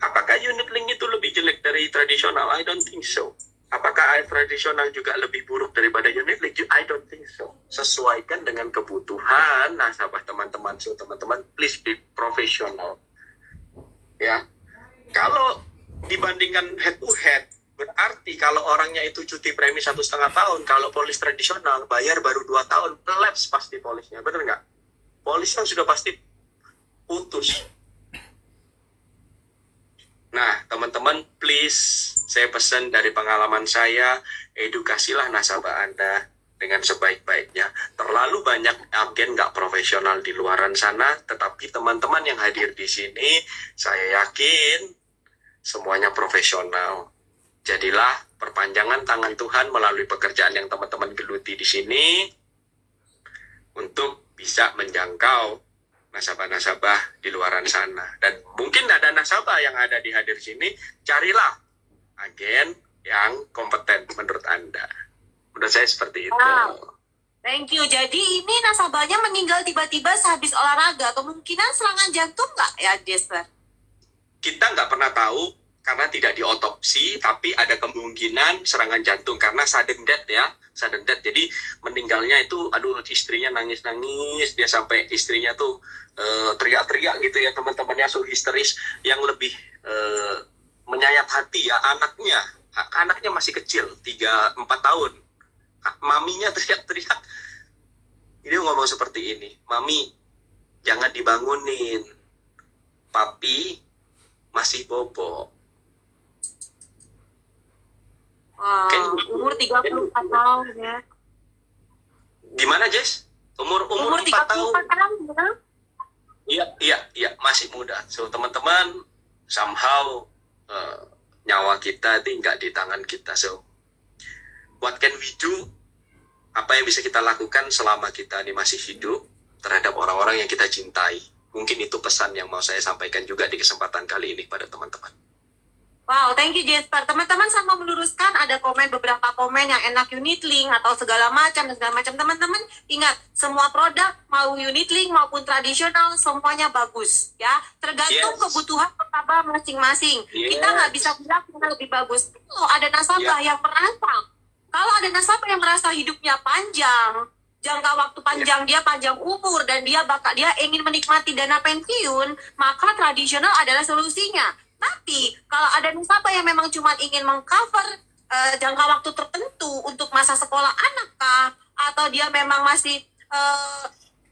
Apakah unit link itu lebih jelek dari tradisional? I don't think so. Apakah tradisional juga lebih buruk daripada unit link? I don't think so. Sesuaikan dengan kebutuhan nasabah teman-teman. So, teman-teman, please be professional. Ya. Kalau dibandingkan head to head, berarti kalau orangnya itu cuti premi 1,5 tahun, kalau polis tradisional bayar baru 2 tahun, lapse pasti polisnya. Benar nggak? Polisnya sudah pasti putus. Nah, teman-teman, please, Saya pesan dari pengalaman saya, edukasilah nasabah Anda dengan sebaik-baiknya. Terlalu banyak agen nggak profesional di luaran sana, tetapi teman-teman yang hadir di sini, saya yakin semuanya profesional. Jadilah perpanjangan tangan Tuhan melalui pekerjaan yang teman-teman geluti di sini untuk bisa menjangkau nasabah-nasabah di luaran sana. Dan mungkin ada nasabah yang ada di hadir sini, carilah agen yang kompeten menurut Anda. Menurut saya seperti itu. Wow. Thank you. Jadi ini nasabahnya meninggal tiba-tiba sehabis olahraga. Kemungkinan serangan jantung nggak ya, Jasper? Kita nggak pernah tahu karena tidak diotopsi, tapi ada kemungkinan serangan jantung karena sudden death ya, sudden death. Jadi meninggalnya itu, aduh, istrinya nangis-nangis, dia sampai istrinya tuh teriak-teriak gitu ya, teman-temannya so histeris. Yang lebih menyayat hati ya, anaknya masih kecil, 3-4 tahun. Maminya teriak-teriak. Dia ngomong seperti ini, "Mami, jangan dibangunin. Papi masih bobo." Wow, umur 34 tahun ya. Gimana, Jess? Umur 4 tahun. 34 tahun ya? Iya, masih muda. So, teman-teman, somehow nyawa kita itu nggak di tangan kita. So, what can we do? Apa yang bisa kita lakukan selama kita ini masih hidup terhadap orang-orang yang kita cintai? Mungkin itu pesan yang mau saya sampaikan juga di kesempatan kali ini pada teman-teman. Wow, thank you Jasper. Teman-teman sama meluruskan ada beberapa komen yang enak unit link atau segala macam dan segala macam. Teman-teman ingat, semua produk mau unit link maupun tradisional semuanya bagus ya. Tergantung kebutuhan nasabah masing-masing. Kita nggak bisa bilang kita lebih bagus. Kalau ada nasabah yang merasa hidupnya panjang, jangka waktu panjang dia panjang umur dan dia ingin menikmati dana pensiun, maka tradisional adalah solusinya. Tapi kalau ada nasabah yang memang cuma ingin mengcover jangka waktu tertentu untuk masa sekolah anak kah, atau dia memang masih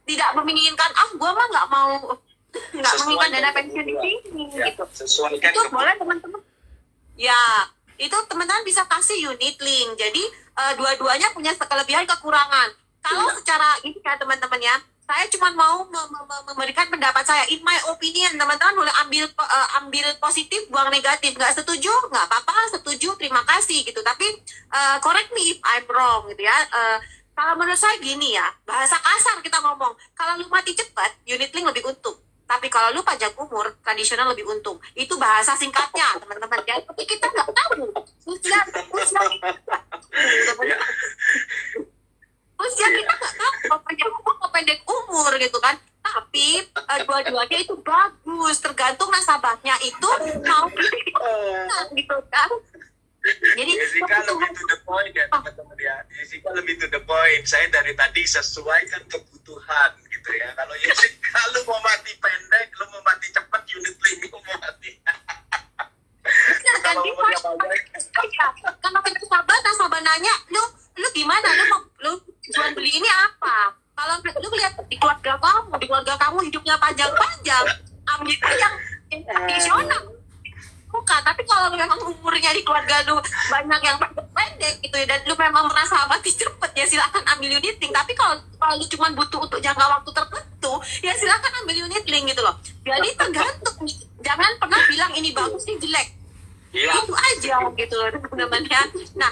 tidak menginginkan, gua mah nggak menginginkan dana pensiun di sini gitu. Sesuaikan Itu boleh teman-teman. Ya, itu teman-teman bisa kasih unit link. Jadi dua-duanya punya kelebihan kekurangan. Kalau secara ini ya teman-teman ya, saya cuma mau memberikan pendapat saya. In my opinion, teman-teman boleh ambil positif, buang negatif. Nggak setuju, nggak apa-apa. Setuju, terima kasih gitu. Tapi correct me if I'm wrong gitu ya. Kalau menurut saya gini ya, bahasa kasar kita ngomong. Kalau lu mati cepat, unit link lebih untung. Tapi kalau lu panjang umur, tradisional lebih untung. Itu bahasa singkatnya, teman-teman ya. Tapi kita nggak tahu. Usia kita nggak tahu mau panjang umur mau pendek umur gitu kan. Tapi dua-duanya itu bagus, tergantung nasabahnya itu mau gitu kan. Jadi Jessica lebih to the point ya teman-teman ya. Jessica lebih to the point. Saya dari tadi sesuaikan kebutuhan gitu ya. Kalau Jessica lu mau mati pendek, lu mau mati cepat, unit link lu mau mati. Kalau nasabah nanya, lu gimana? Lu jual beli ini apa? Kalau lu lihat di keluarga kamu hidupnya panjang-panjang, ambil yang tradisional. Bukan, tapi kalau memang umurnya di keluarga lu banyak yang pendek gitu ya, dan lu memang merasa mati cepet, ya silakan ambil unit link. Tapi kalau lu cuma butuh untuk jangka waktu tertentu, ya silakan ambil unit link gitu loh. Jadi tergantung, jangan pernah bilang ini bagus, ini jelek. Itu aja gitu loh teman-teman ya. Nah,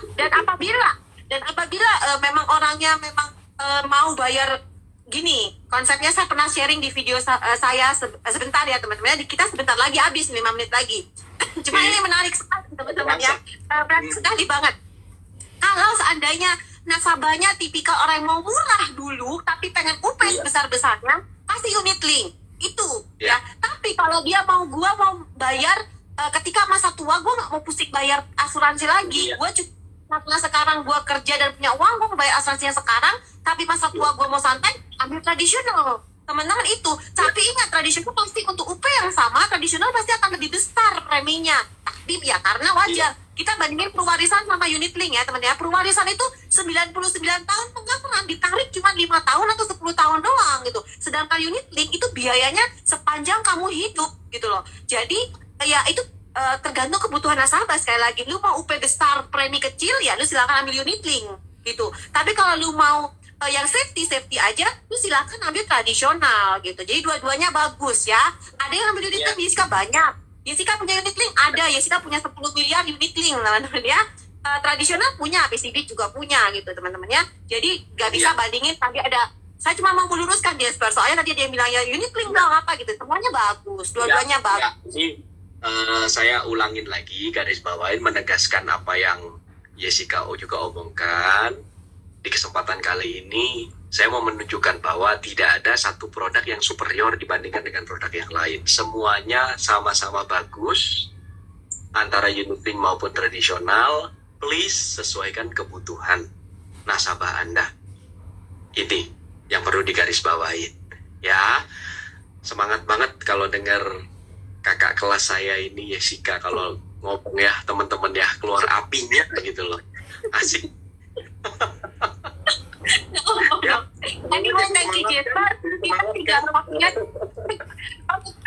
dan apabila memang orangnya memang mau bayar gini, konsepnya saya pernah sharing di video saya sebentar ya teman-teman. Kita sebentar lagi habis, 5 menit lagi. Cuma ini menarik sekali teman-teman ya. Menarik sekali banget. Kalau seandainya nasabahnya tipikal orang yang mau murah dulu tapi pengen UPS besar-besarnya, kasih unit link. Itu ya. Tapi kalau dia mau bayar ketika masa tua, gue nggak mau pusing bayar asuransi lagi. Gue karena sekarang gue kerja dan punya uang, gue bayar asuransinya sekarang. Tapi masa tua gue mau santai, ambil tradisional. Teman-teman itu. Tapi ingat, tradisional pasti untuk UP yang sama, tradisional pasti akan lebih besar preminya. Tapi ya karena wajar. Kita bandingin perwarisan sama unit link ya teman-teman. Perwarisan itu 99 tahun pengangguran, ditarik cuma 5 tahun atau 10 tahun doang gitu. Sedangkan unit link itu biayanya sepanjang kamu hidup gitu loh. Jadi ya itu tergantung kebutuhan nasabah. Sekali lagi, lu mau UP besar premi kecil ya lu silakan ambil unit link gitu. Tapi kalau lu mau yang safety aja, lu silakan ambil tradisional gitu. Jadi dua-duanya bagus ya. Ada yang ambil unit link, Jessica banyak. Jessica punya unit link, ada. Jessica punya 10 miliar unit link, teman-teman ya. Tradisional punya, PCB juga punya gitu, teman-teman ya. Jadi gak bisa bandingin. Tadi ada, saya cuma mau meluruskan Jasper, soalnya tadi dia bilang ya unit link dong apa gitu. Semuanya bagus, dua-duanya bagus. Ini saya ulangin lagi, garis bawain, menegaskan apa yang Jessica juga omongkan. Di kesempatan kali ini, saya mau menunjukkan bahwa tidak ada satu produk yang superior dibandingkan dengan produk yang lain. Semuanya sama-sama bagus, antara unit link maupun tradisional. Please sesuaikan kebutuhan nasabah Anda. Ini yang perlu digarisbawahin. Ya, semangat banget kalau dengar kakak kelas saya ini Jessica kalau ngomong ya, teman-teman ya, keluar apinya gitu loh. Asik. Ya. Thank you Jasper. Kita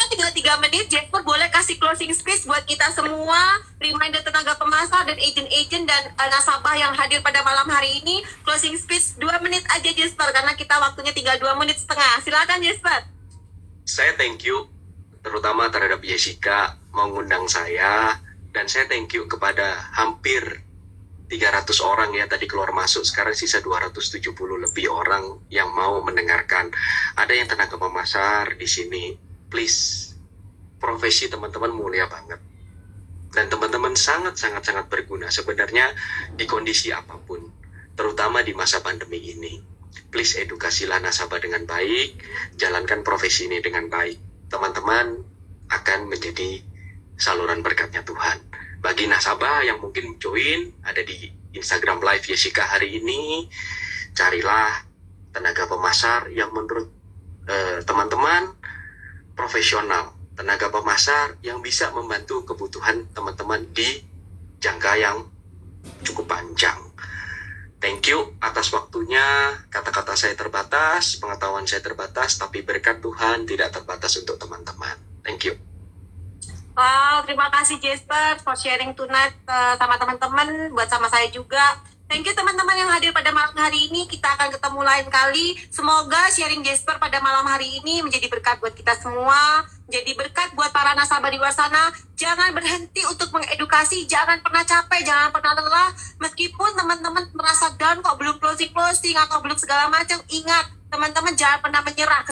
tinggal 3 menit. Jasper boleh kasih closing speech buat kita semua, reminder tenaga pemasar dan agent-agent dan nasabah yang hadir pada malam hari ini. Closing speech 2 menit aja Jasper, karena kita waktunya tinggal 2 menit setengah. Silakan Jasper. Saya thank you terutama terhadap Jessica mengundang saya, dan saya thank you kepada hampir 300 orang ya tadi keluar masuk, sekarang sisa 270 lebih orang yang mau mendengarkan. Ada yang tenaga pemasar di sini, please, profesi teman-teman mulia banget, dan teman-teman sangat berguna sebenarnya di kondisi apapun, terutama di masa pandemi ini. Please edukasilah nasabah dengan baik, jalankan profesi ini dengan baik. Teman-teman akan menjadi saluran berkatnya Tuhan. Bagi nasabah yang mungkin join, ada di Instagram Live Jessica hari ini, carilah tenaga pemasar yang menurut teman-teman profesional, tenaga pemasar yang bisa membantu kebutuhan teman-teman di jangka yang cukup panjang. Thank you atas waktunya. Kata-kata saya terbatas, pengetahuan saya terbatas, tapi berkat Tuhan tidak terbatas untuk teman-teman. Thank you. Wow, terima kasih Jasper for sharing tonight sama teman-teman, buat sama saya juga. Thank you teman-teman yang hadir pada malam hari ini. Kita akan ketemu lain kali. Semoga sharing Jasper pada malam hari ini menjadi berkat buat kita semua, menjadi berkat buat para nasabah di luar sana. Jangan berhenti untuk mengedukasi, jangan pernah capek, jangan pernah lelah. Meskipun teman-teman merasa down kok belum closing atau belum segala macam, ingat teman-teman jangan pernah menyerah.